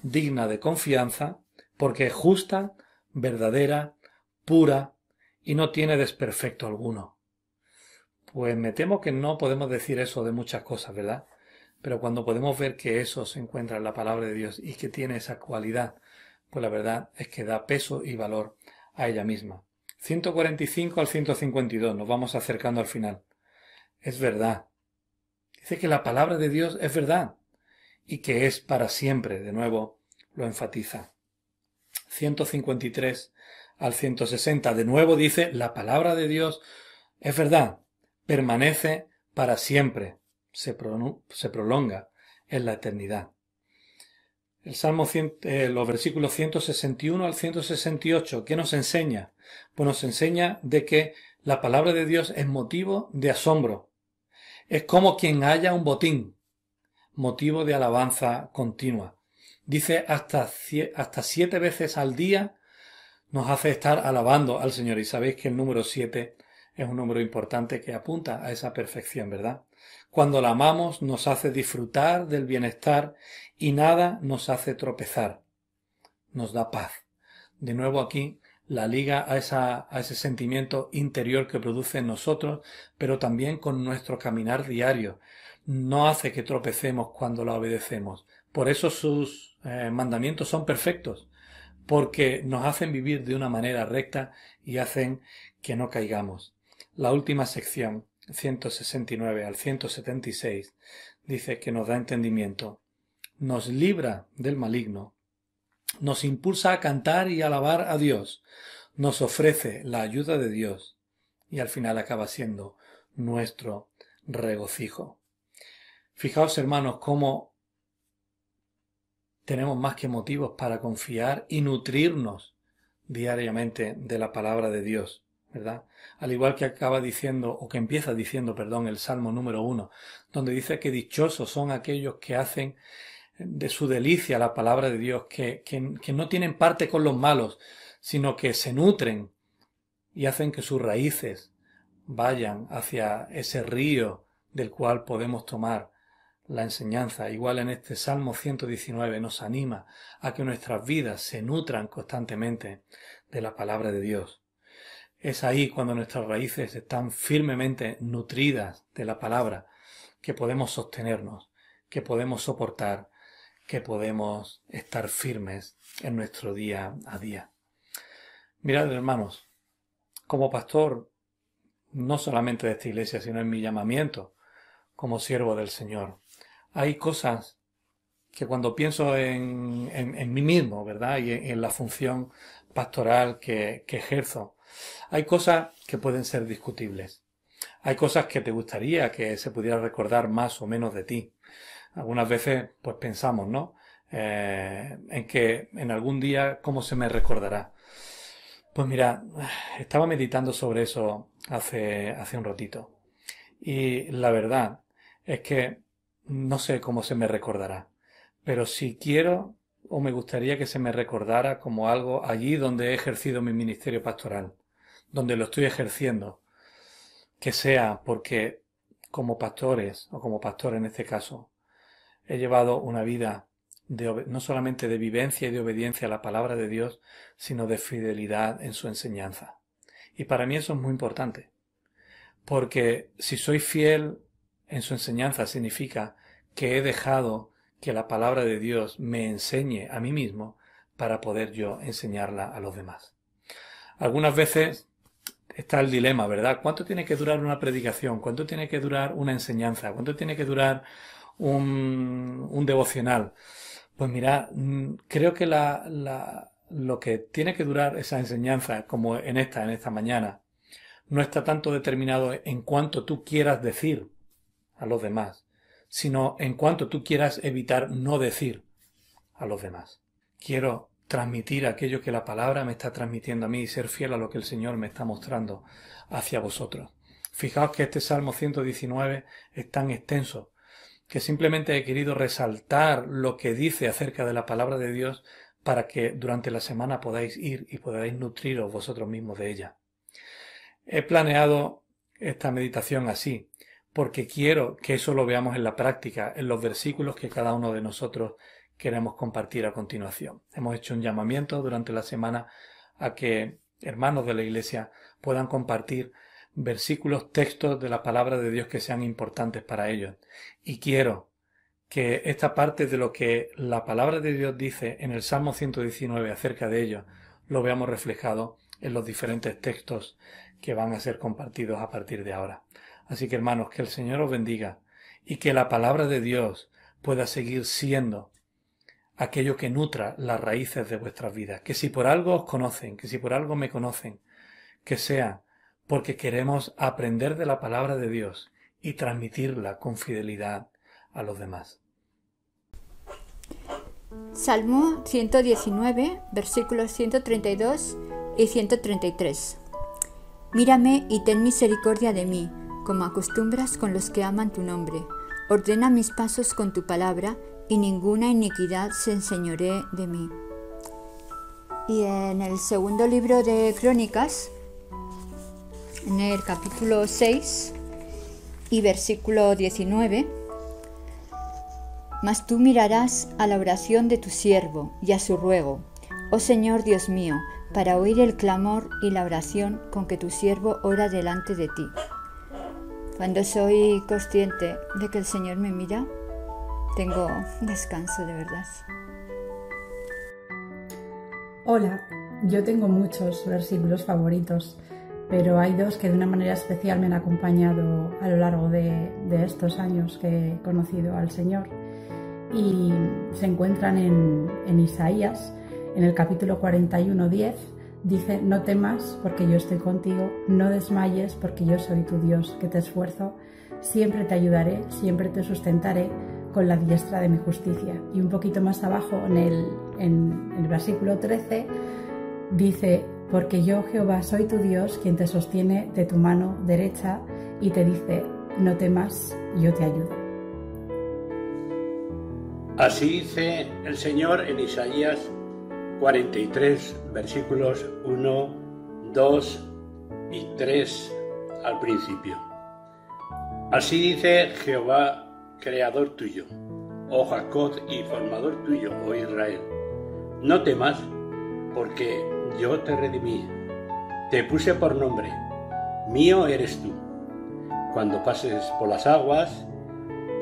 digna de confianza, porque es justa, verdadera, pura y no tiene desperfecto alguno. Pues me temo que no podemos decir eso de muchas cosas, ¿verdad? Pero cuando podemos ver que eso se encuentra en la palabra de Dios y que tiene esa cualidad, pues la verdad es que da peso y valor a ella misma. 145 al 152, nos vamos acercando al final. Es verdad. Dice que la palabra de Dios es verdad y que es para siempre, de nuevo lo enfatiza. 153 al 160, de nuevo dice, la palabra de Dios es verdad, permanece para siempre, se prolonga en la eternidad. El Salmo los versículos 161 al 168, ¿qué nos enseña? Pues nos enseña de que la palabra de Dios es motivo de asombro. Es como quien halla un botín, motivo de alabanza continua. Dice hasta 7 veces al día nos hace estar alabando al Señor. Y sabéis que el número 7 es un número importante que apunta a esa perfección, ¿verdad? Cuando la amamos nos hace disfrutar del bienestar y nada nos hace tropezar. Nos da paz. De nuevo aquí la liga a ese sentimiento interior que produce en nosotros, pero también con nuestro caminar diario. No hace que tropecemos cuando la obedecemos. Por eso sus mandamientos son perfectos, porque nos hacen vivir de una manera recta y hacen que no caigamos. La última sección, 169 al 176, dice que nos da entendimiento, nos libra del maligno, nos impulsa a cantar y alabar a Dios, nos ofrece la ayuda de Dios y al final acaba siendo nuestro regocijo. Fijaos, hermanos, cómo tenemos más que motivos para confiar y nutrirnos diariamente de la palabra de Dios, ¿verdad? Al igual que acaba diciendo, o que empieza diciendo, el Salmo número 1, donde dice que dichosos son aquellos que hacen de su delicia la palabra de Dios, que no tienen parte con los malos, sino que se nutren y hacen que sus raíces vayan hacia ese río del cual podemos tomar la enseñanza. Igual en este Salmo 119 nos anima a que nuestras vidas se nutran constantemente de la palabra de Dios. Es ahí cuando nuestras raíces están firmemente nutridas de la palabra que podemos sostenernos, que podemos soportar, que podemos estar firmes en nuestro día a día. Mirad, hermanos, como pastor, no solamente de esta iglesia, sino en mi llamamiento como siervo del Señor, hay cosas que cuando pienso en mí mismo, ¿verdad? Y en la función pastoral que ejerzo, hay cosas que pueden ser discutibles. Hay cosas que te gustaría que se pudiera recordar más o menos de ti. Algunas veces, pues pensamos, ¿no? En que en algún día, ¿cómo se me recordará? Pues mira, estaba meditando sobre eso hace un ratito. Y la verdad es que no sé cómo se me recordará. Pero si quiero o me gustaría que se me recordara como algo allí donde he ejercido mi ministerio pastoral, donde lo estoy ejerciendo, que sea porque como pastores o como pastor en este caso he llevado una vida no solamente de vivencia y de obediencia a la palabra de Dios, sino de fidelidad en su enseñanza. Y para mí eso es muy importante, porque si soy fiel en su enseñanza significa que he dejado que la palabra de Dios me enseñe a mí mismo para poder yo enseñarla a los demás. Algunas veces está el dilema, ¿verdad? ¿Cuánto tiene que durar una predicación? ¿Cuánto tiene que durar una enseñanza? ¿Cuánto tiene que durar un devocional? Pues mira, creo que lo que tiene que durar esa enseñanza, como en esta mañana, no está tanto determinado en cuánto tú quieras decir a los demás, sino en cuánto tú quieras evitar no decir a los demás. Quiero transmitir aquello que la palabra me está transmitiendo a mí y ser fiel a lo que el Señor me está mostrando hacia vosotros. Fijaos que este Salmo 119 es tan extenso que simplemente he querido resaltar lo que dice acerca de la palabra de Dios para que durante la semana podáis ir y podáis nutriros vosotros mismos de ella. He planeado esta meditación así, porque quiero que eso lo veamos en la práctica, en los versículos que cada uno de nosotros queremos compartir a continuación. Hemos hecho un llamamiento durante la semana a que hermanos de la Iglesia puedan compartir versículos, textos de la palabra de Dios que sean importantes para ellos. Y quiero que esta parte de lo que la palabra de Dios dice en el Salmo 119 acerca de ello, lo veamos reflejado en los diferentes textos que van a ser compartidos a partir de ahora. Así que hermanos, que el Señor os bendiga y que la palabra de Dios pueda seguir siendo aquello que nutra las raíces de vuestras vidas. Que si por algo os conocen, que si por algo me conocen, que sea porque queremos aprender de la palabra de Dios y transmitirla con fidelidad a los demás. Salmo 119, versículos 132 y 133. Mírame y ten misericordia de mí, como acostumbras con los que aman tu nombre. Ordena mis pasos con tu palabra, y ninguna iniquidad se enseñoree de mí. Y en el segundo libro de Crónicas, en el capítulo 6 y versículo 19, mas tú mirarás a la oración de tu siervo y a su ruego, oh Señor Dios mío, para oír el clamor y la oración con que tu siervo ora delante de ti. Cuando soy consciente de que el Señor me mira, tengo descanso de verdad. Hola, yo tengo muchos versículos favoritos, pero hay dos que de una manera especial me han acompañado a lo largo de estos años que he conocido al Señor, y se encuentran en Isaías, en el capítulo 41:10, dice: no temas porque yo estoy contigo, no desmayes porque yo soy tu Dios, que te esfuerzo, siempre te ayudaré, siempre te sustentaré con la diestra de mi justicia. Y un poquito más abajo, en el versículo 13, dice: porque yo, Jehová, soy tu Dios, quien te sostiene de tu mano derecha, y te dice: no temas, yo te ayudo. Así dice el Señor en Isaías 43, versículos 1, 2 y 3 al principio. Así dice Jehová, creador tuyo, oh Jacob, y formador tuyo, oh Israel. No temas, porque yo te redimí, te puse por nombre, mío eres tú. Cuando pases por las aguas,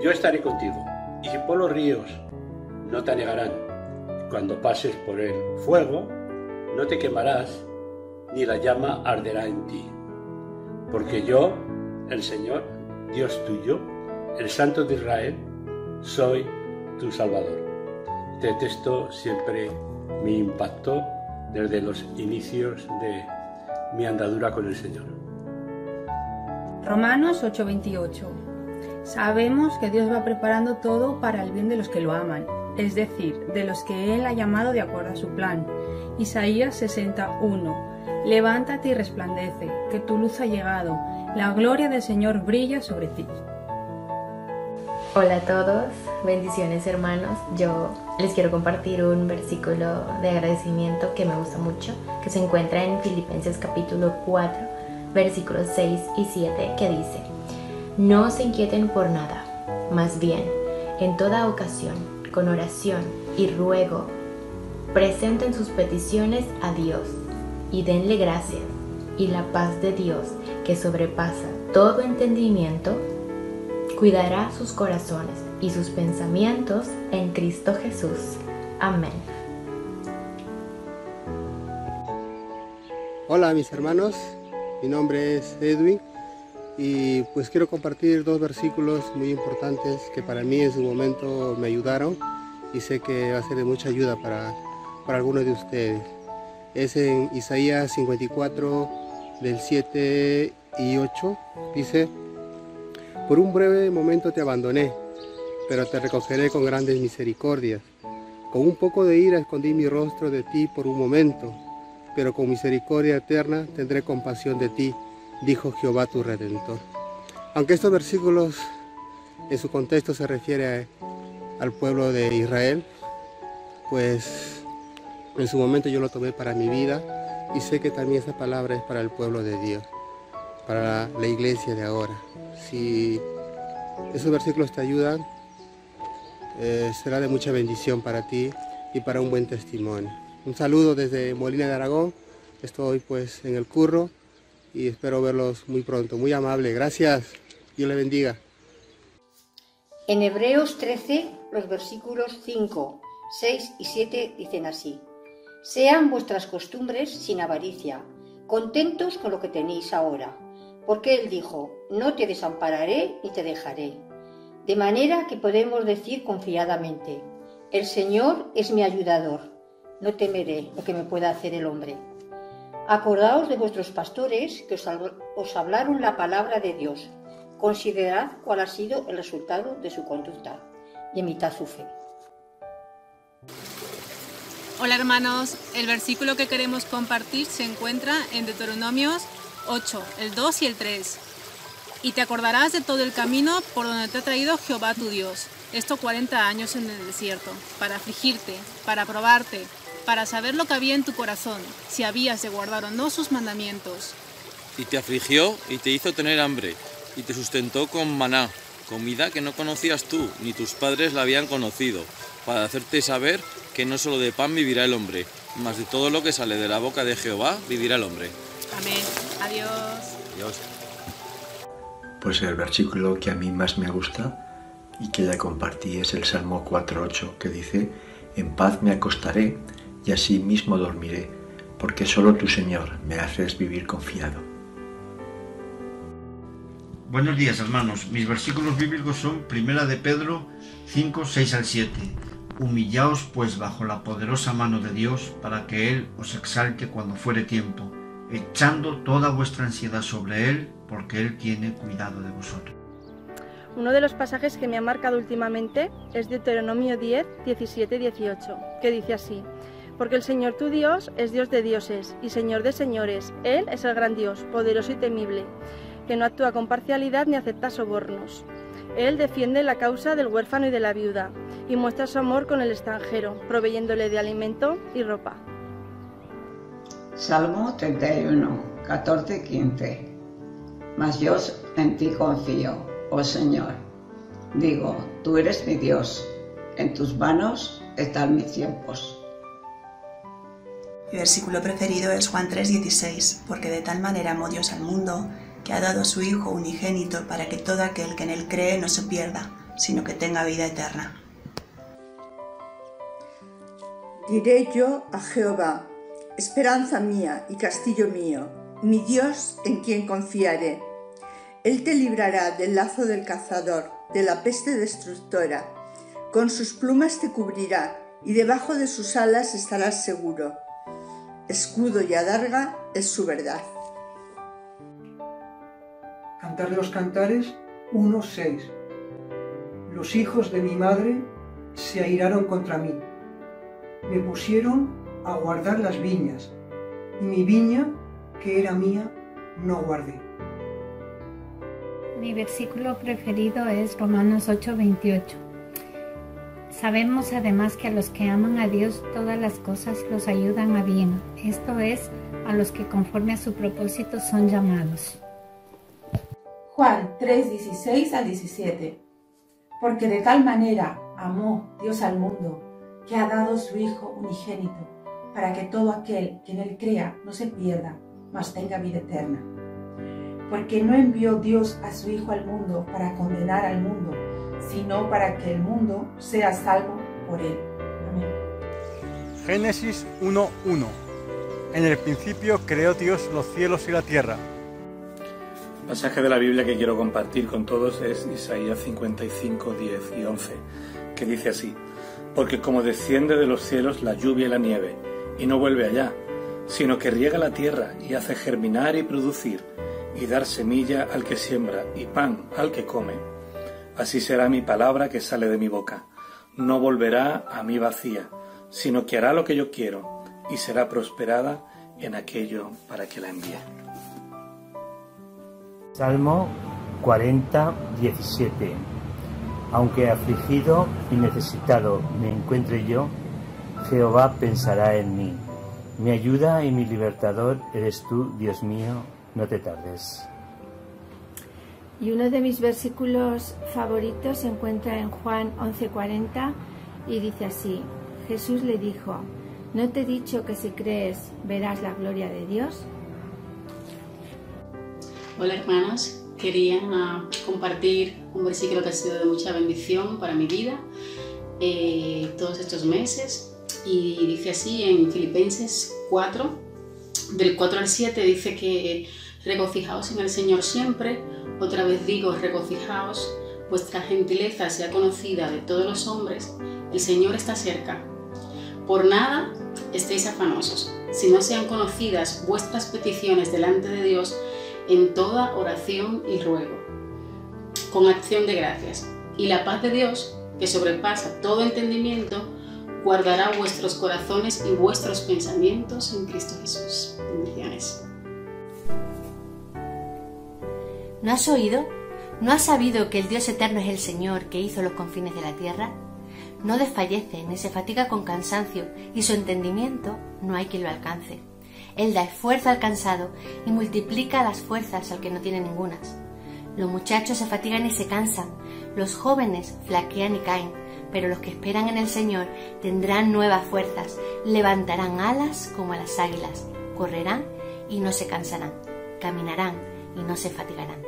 yo estaré contigo, y por los ríos, no te anegarán. Cuando pases por el fuego, no te quemarás, ni la llama arderá en ti. Porque yo, el Señor, Dios tuyo, el Santo de Israel, soy tu Salvador. Este texto siempre me impactó desde los inicios de mi andadura con el Señor. Romanos 8:28. Sabemos que Dios va preparando todo para el bien de los que lo aman, es decir, de los que Él ha llamado de acuerdo a su plan. Isaías 60:1. Levántate y resplandece, que tu luz ha llegado, la gloria del Señor brilla sobre ti. Hola a todos, bendiciones hermanos. Yo les quiero compartir un versículo de agradecimiento que me gusta mucho, que se encuentra en Filipenses capítulo 4, versículos 6 y 7, que dice: No se inquieten por nada, más bien, en toda ocasión, con oración y ruego, presenten sus peticiones a Dios y denle gracias, y la paz de Dios, que sobrepasa todo entendimiento, cuidará sus corazones y sus pensamientos en Cristo Jesús. Amén. Hola mis hermanos, mi nombre es Edwin y pues quiero compartir dos versículos muy importantes que para mí en su momento me ayudaron y sé que va a ser de mucha ayuda para algunos de ustedes. Es en Isaías 54 del 7 y 8, dice: Por un breve momento te abandoné, pero te recogeré con grandes misericordias. Con un poco de ira escondí mi rostro de ti por un momento, pero con misericordia eterna tendré compasión de ti, dijo Jehová tu Redentor. Aunque estos versículos en su contexto se refiere al pueblo de Israel, pues en su momento yo lo tomé para mi vida y sé que también esta palabra es para el pueblo de Dios, para la iglesia de ahora. Si esos versículos te ayudan, será de mucha bendición para ti y para un buen testimonio. Un saludo desde Molina de Aragón. Estoy pues en el curro y espero verlos muy pronto. Muy amable, gracias. Dios le bendiga. En Hebreos 13, los versículos 5, 6 y 7 dicen así: Sean vuestras costumbres sin avaricia, contentos con lo que tenéis ahora, porque Él dijo: No te desampararé ni te dejaré. De manera que podemos decir confiadamente: El Señor es mi ayudador, no temeré lo que me pueda hacer el hombre. Acordaos de vuestros pastores que os hablaron la palabra de Dios. Considerad cuál ha sido el resultado de su conducta y imitad su fe. Hola hermanos, el versículo que queremos compartir se encuentra en Deuteronomios 8, el 2 y el 3. Y te acordarás de todo el camino por donde te ha traído Jehová tu Dios, esto 40 años en el desierto, para afligirte, para probarte, para saber lo que había en tu corazón, si habías de guardar o no sus mandamientos. Y te afligió y te hizo tener hambre, y te sustentó con maná, comida que no conocías tú, ni tus padres la habían conocido, para hacerte saber que no solo de pan vivirá el hombre, mas de todo lo que sale de la boca de Jehová vivirá el hombre. Amén. Adiós. Adiós. Pues el versículo que a mí más me gusta y que ya compartí es el Salmo 4:8, que dice: En paz me acostaré y así mismo dormiré, porque solo tú, Señor, me haces vivir confiado. Buenos días, hermanos. Mis versículos bíblicos son 1 de Pedro 5, 6 al 7. Humillaos pues bajo la poderosa mano de Dios, para que Él os exalte cuando fuere tiempo, echando toda vuestra ansiedad sobre Él, porque Él tiene cuidado de vosotros. Uno de los pasajes que me ha marcado últimamente es Deuteronomio 10, 17 y 18, que dice así: Porque el Señor tu Dios es Dios de dioses y Señor de señores. Él es el gran Dios, poderoso y temible, que no actúa con parcialidad ni acepta sobornos. Él defiende la causa del huérfano y de la viuda, y muestra su amor con el extranjero, proveyéndole de alimento y ropa. Salmo 31, 14 y 15. Mas yo en ti confío, oh Señor. Digo, tú eres mi Dios, en tus manos están mis tiempos. Mi versículo preferido es Juan 3:16, porque de tal manera amó Dios al mundo, que ha dado a su Hijo unigénito para que todo aquel que en él cree no se pierda, sino que tenga vida eterna. Diré yo a Jehová: esperanza mía y castillo mío, mi Dios en quien confiaré. Él te librará del lazo del cazador, de la peste destructora. Con sus plumas te cubrirá y debajo de sus alas estarás seguro. Escudo y adarga es su verdad. Cantar de los Cantares 1:6. Los hijos de mi madre se airaron contra mí. Me pusieron a guardar las viñas, y mi viña, que era mía, no guardé. Mi versículo preferido es Romanos 8:28. Sabemos además que a los que aman a Dios todas las cosas los ayudan a bien, esto es, a los que conforme a su propósito son llamados. Juan 3:16 al 17. Porque de tal manera amó Dios al mundo, que ha dado su Hijo unigénito, para que todo aquel que en él crea no se pierda, mas tenga vida eterna. Porque no envió Dios a su Hijo al mundo para condenar al mundo, sino para que el mundo sea salvo por él. Amén. Génesis 1:1. En el principio creó Dios los cielos y la tierra. El pasaje de la Biblia que quiero compartir con todos es Isaías 55, 10 y 11, que dice así: Porque como desciende de los cielos la lluvia y la nieve, y no vuelve allá, sino que riega la tierra y hace germinar y producir, y dar semilla al que siembra y pan al que come, así será mi palabra que sale de mi boca. No volverá a mí vacía, sino que hará lo que yo quiero, y será prosperada en aquello para que la envíe. Salmo 40, 17. Aunque afligido y necesitado me encuentre yo, Jehová pensará en mí. Mi ayuda y mi libertador eres tú, Dios mío, no te tardes. Y uno de mis versículos favoritos se encuentra en Juan 11:40 y dice así: Jesús le dijo, ¿no te he dicho que si crees verás la gloria de Dios? Hola hermanos, quería compartir un versículo que ha sido de mucha bendición para mi vida todos estos meses, y dice así en Filipenses 4, del 4 al 7, dice que regocijaos en el Señor siempre. Otra vez digo, regocijaos, vuestra gentileza sea conocida de todos los hombres, el Señor está cerca. Por nada estéis afanosos, si no sean conocidas vuestras peticiones delante de Dios en toda oración y ruego, con acción de gracias. Y la paz de Dios, que sobrepasa todo entendimiento, guardará vuestros corazones y vuestros pensamientos en Cristo Jesús. Bendiciones. ¿No has oído? ¿No has sabido que el Dios eterno es el Señor que hizo los confines de la tierra? No desfallece ni se fatiga con cansancio, y su entendimiento no hay quien lo alcance. Él da esfuerzo al cansado y multiplica las fuerzas al que no tiene ningunas. Los muchachos se fatigan y se cansan, los jóvenes flaquean y caen, pero los que esperan en el Señor tendrán nuevas fuerzas, levantarán alas como las águilas, correrán y no se cansarán, caminarán y no se fatigarán.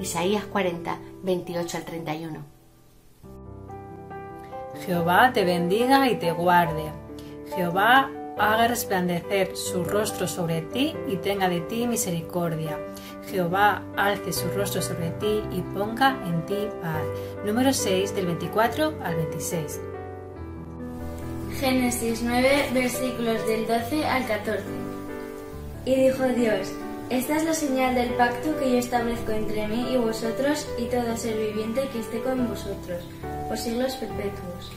Isaías 40, 28 al 31. Jehová te bendiga y te guarde. Jehová haga resplandecer su rostro sobre ti y tenga de ti misericordia. Jehová alce su rostro sobre ti y ponga en ti paz. Número 6, del 24 al 26. Génesis 9, versículos del 12 al 14. Y dijo Dios: esta es la señal del pacto que yo establezco entre mí y vosotros y todo ser viviente que esté con vosotros, por siglos perpetuos.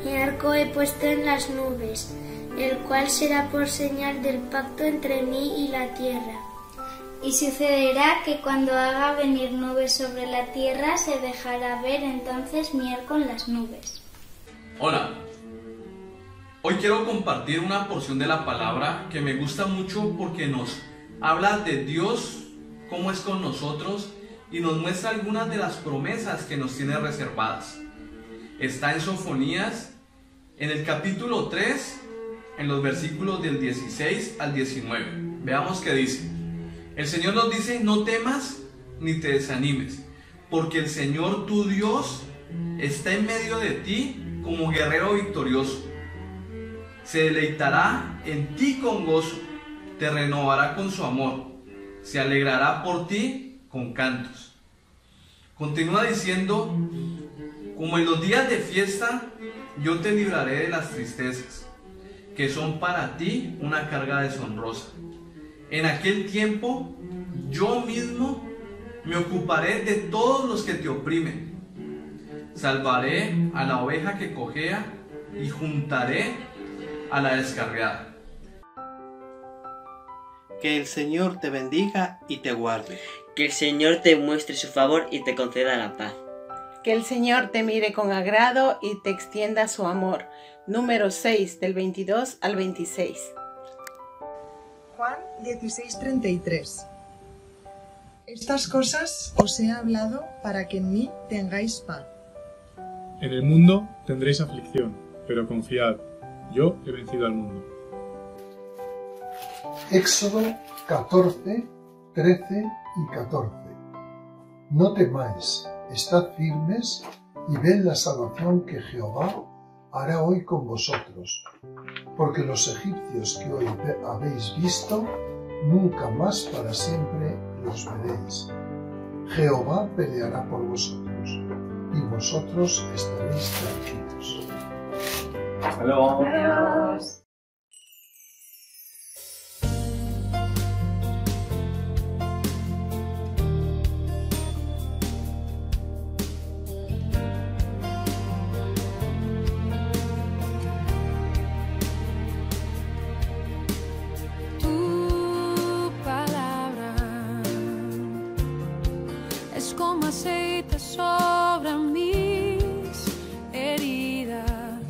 Mi arco he puesto en las nubes, el cual será por señal del pacto entre mí y la tierra. Y sucederá que cuando haga venir nubes sobre la tierra, se dejará ver entonces mi arco en las nubes. Hola, hoy quiero compartir una porción de la palabra que me gusta mucho porque nos habla de Dios, cómo es con nosotros, y nos muestra algunas de las promesas que nos tiene reservadas. Está en Sofonías, en el capítulo 3, en los versículos del 16 al 19. Veamos qué dice. El Señor nos dice: no temas ni te desanimes, porque el Señor tu Dios está en medio de ti como guerrero victorioso. Se deleitará en ti con gozo, te renovará con su amor, se alegrará por ti con cantos. Continúa diciendo: como en los días de fiesta yo te libraré de las tristezas, que son para ti una carga deshonrosa. En aquel tiempo, yo mismo me ocuparé de todos los que te oprimen. Salvaré a la oveja que cojea y juntaré a la descarriada. Que el Señor te bendiga y te guarde. Que el Señor te muestre su favor y te conceda la paz. Que el Señor te mire con agrado y te extienda su amor. Número 6, del 22 al 26. Juan 16:33. Estas cosas os he hablado para que en mí tengáis paz. En el mundo tendréis aflicción, pero confiad, yo he vencido al mundo. Éxodo 14, 13 y 14. No temáis, estad firmes y ved la salvación que Jehová hará hoy con vosotros, porque los egipcios que hoy habéis visto, nunca más para siempre los veréis. Jehová peleará por vosotros, y vosotros estaréis tranquilos. Hasta luego. Adiós. Como aceite sobre mis heridas,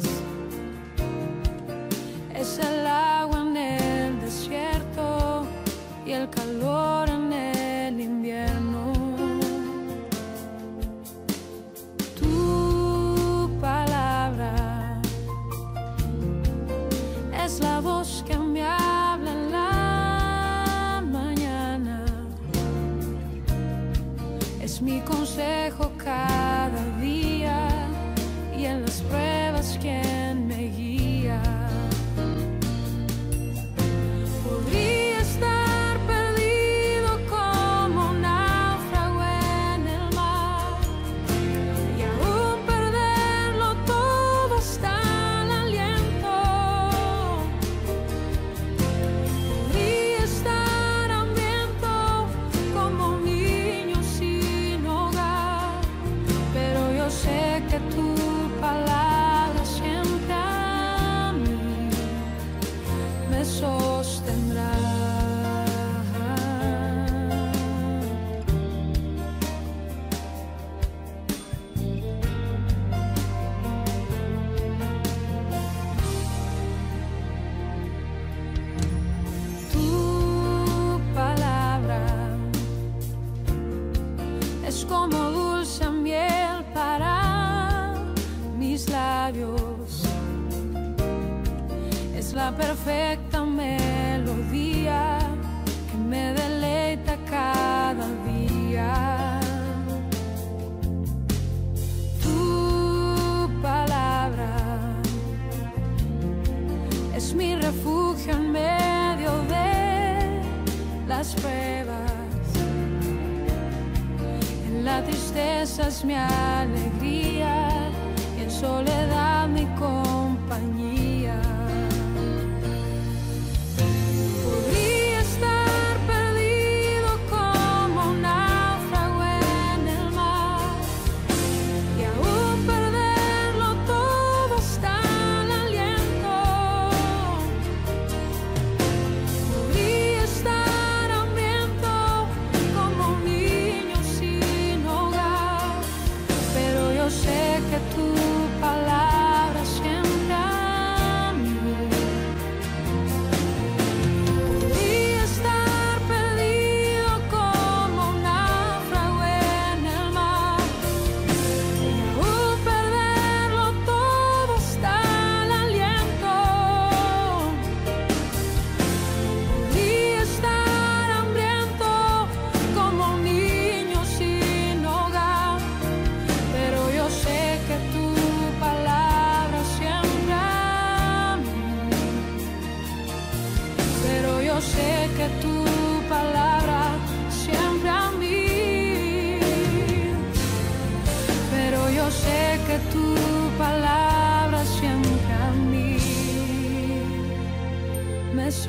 es el agua en el desierto y el calor en el invierno. Tu palabra es la voz que me habla en la mañana. Es mi consejo cada día y en las pruebas quien me guía. Podría estar perdido como un náufrago en el mar y aún perderlo todo hasta el aliento. Podría estar hambriento como un niño sin hogar, pero yo sé que tu palabra siempre a mí me sostendrá. Tu palabra es como dulce miel para mis labios, es la perfecta melodía que me deleita cada día. Tu palabra es mi refugio en medio de las pruebas. En la tristeza es mi alegría y en soledad mi compañía. Podría estar perdido como un náufrago en el mar y aún perderlo todo hasta el aliento. Podría estar hambriento como un niño sin hogar, pero yo sé que tu palabra siempre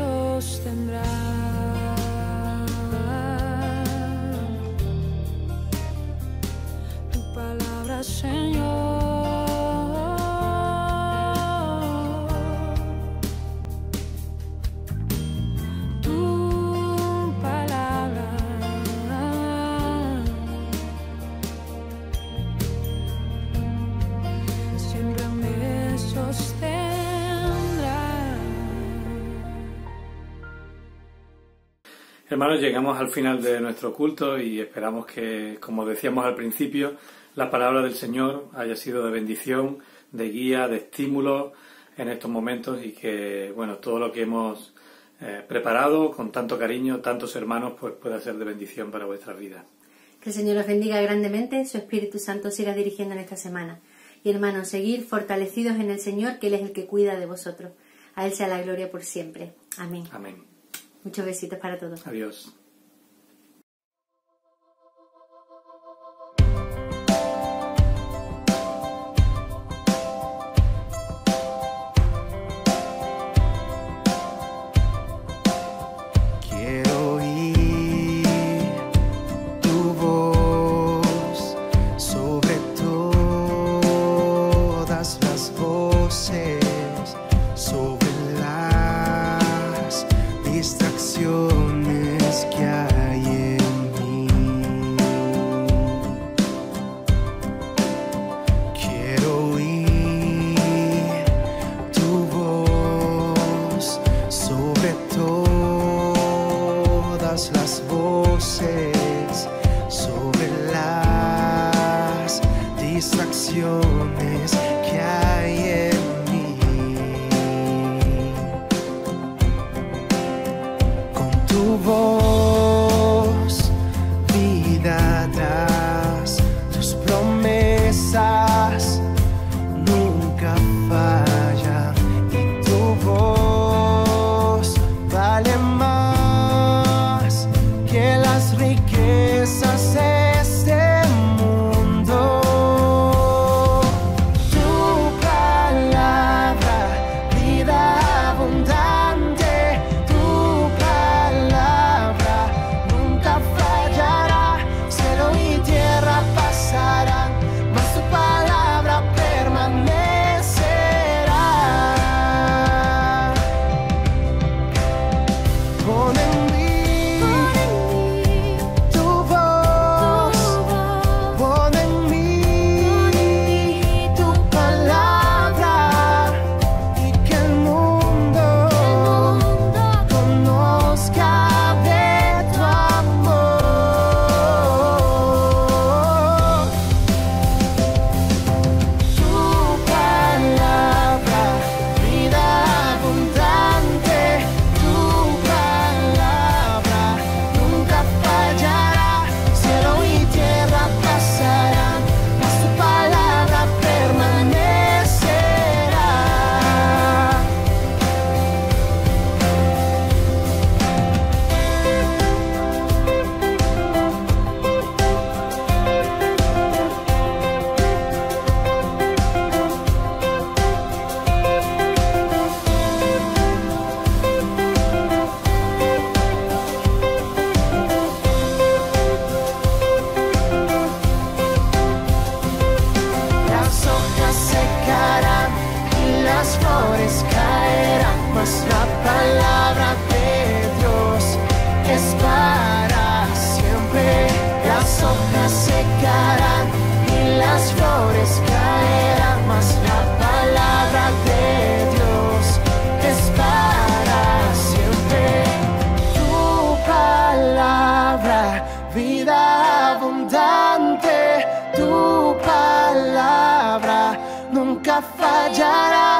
sostendrá. Tu palabra, Señor. Hermanos, llegamos al final de nuestro culto y esperamos que, como decíamos al principio, la palabra del Señor haya sido de bendición, de guía, de estímulo en estos momentos y que, bueno, todo lo que hemos preparado con tanto cariño, tantos hermanos, pues pueda ser de bendición para vuestras vidas. Que el Señor os bendiga grandemente, su Espíritu Santo siga dirigiendo en esta semana. Y hermanos, seguir fortalecidos en el Señor, que Él es el que cuida de vosotros. A Él sea la gloria por siempre. Amén. Amén. Muchos besitos para todos. Adiós. Quiero oír tu voz sobre todas las voces, sobre las distracciones que hay en mí. Quiero oír tu voz sobre todas las voces, sobre las distracciones que hay en mí. Tu voz, vida das, tus promesas nunca fallan y tu voz vale más que las riquezas de este mundo. Tu palabra, vida abundante, tu palabra nunca fallará. Cielo y tierra pasarán, mas tu palabra permanecerá. Pon en mí tu voz, pon en mí tu palabra, y que el mundo conozca de tu amor. Tu palabra, vida abundante, tu palabra nunca fallará. Cielo y tierra pasarán, mas tu palabra permanecerá. Las hojas secarán y las flores caerán, mas la palabra de Dios es para siempre. Las hojas secarán y las flores caerán, mas la palabra de Dios es para siempre. Tu palabra, vida abundante, tu palabra nunca fallará.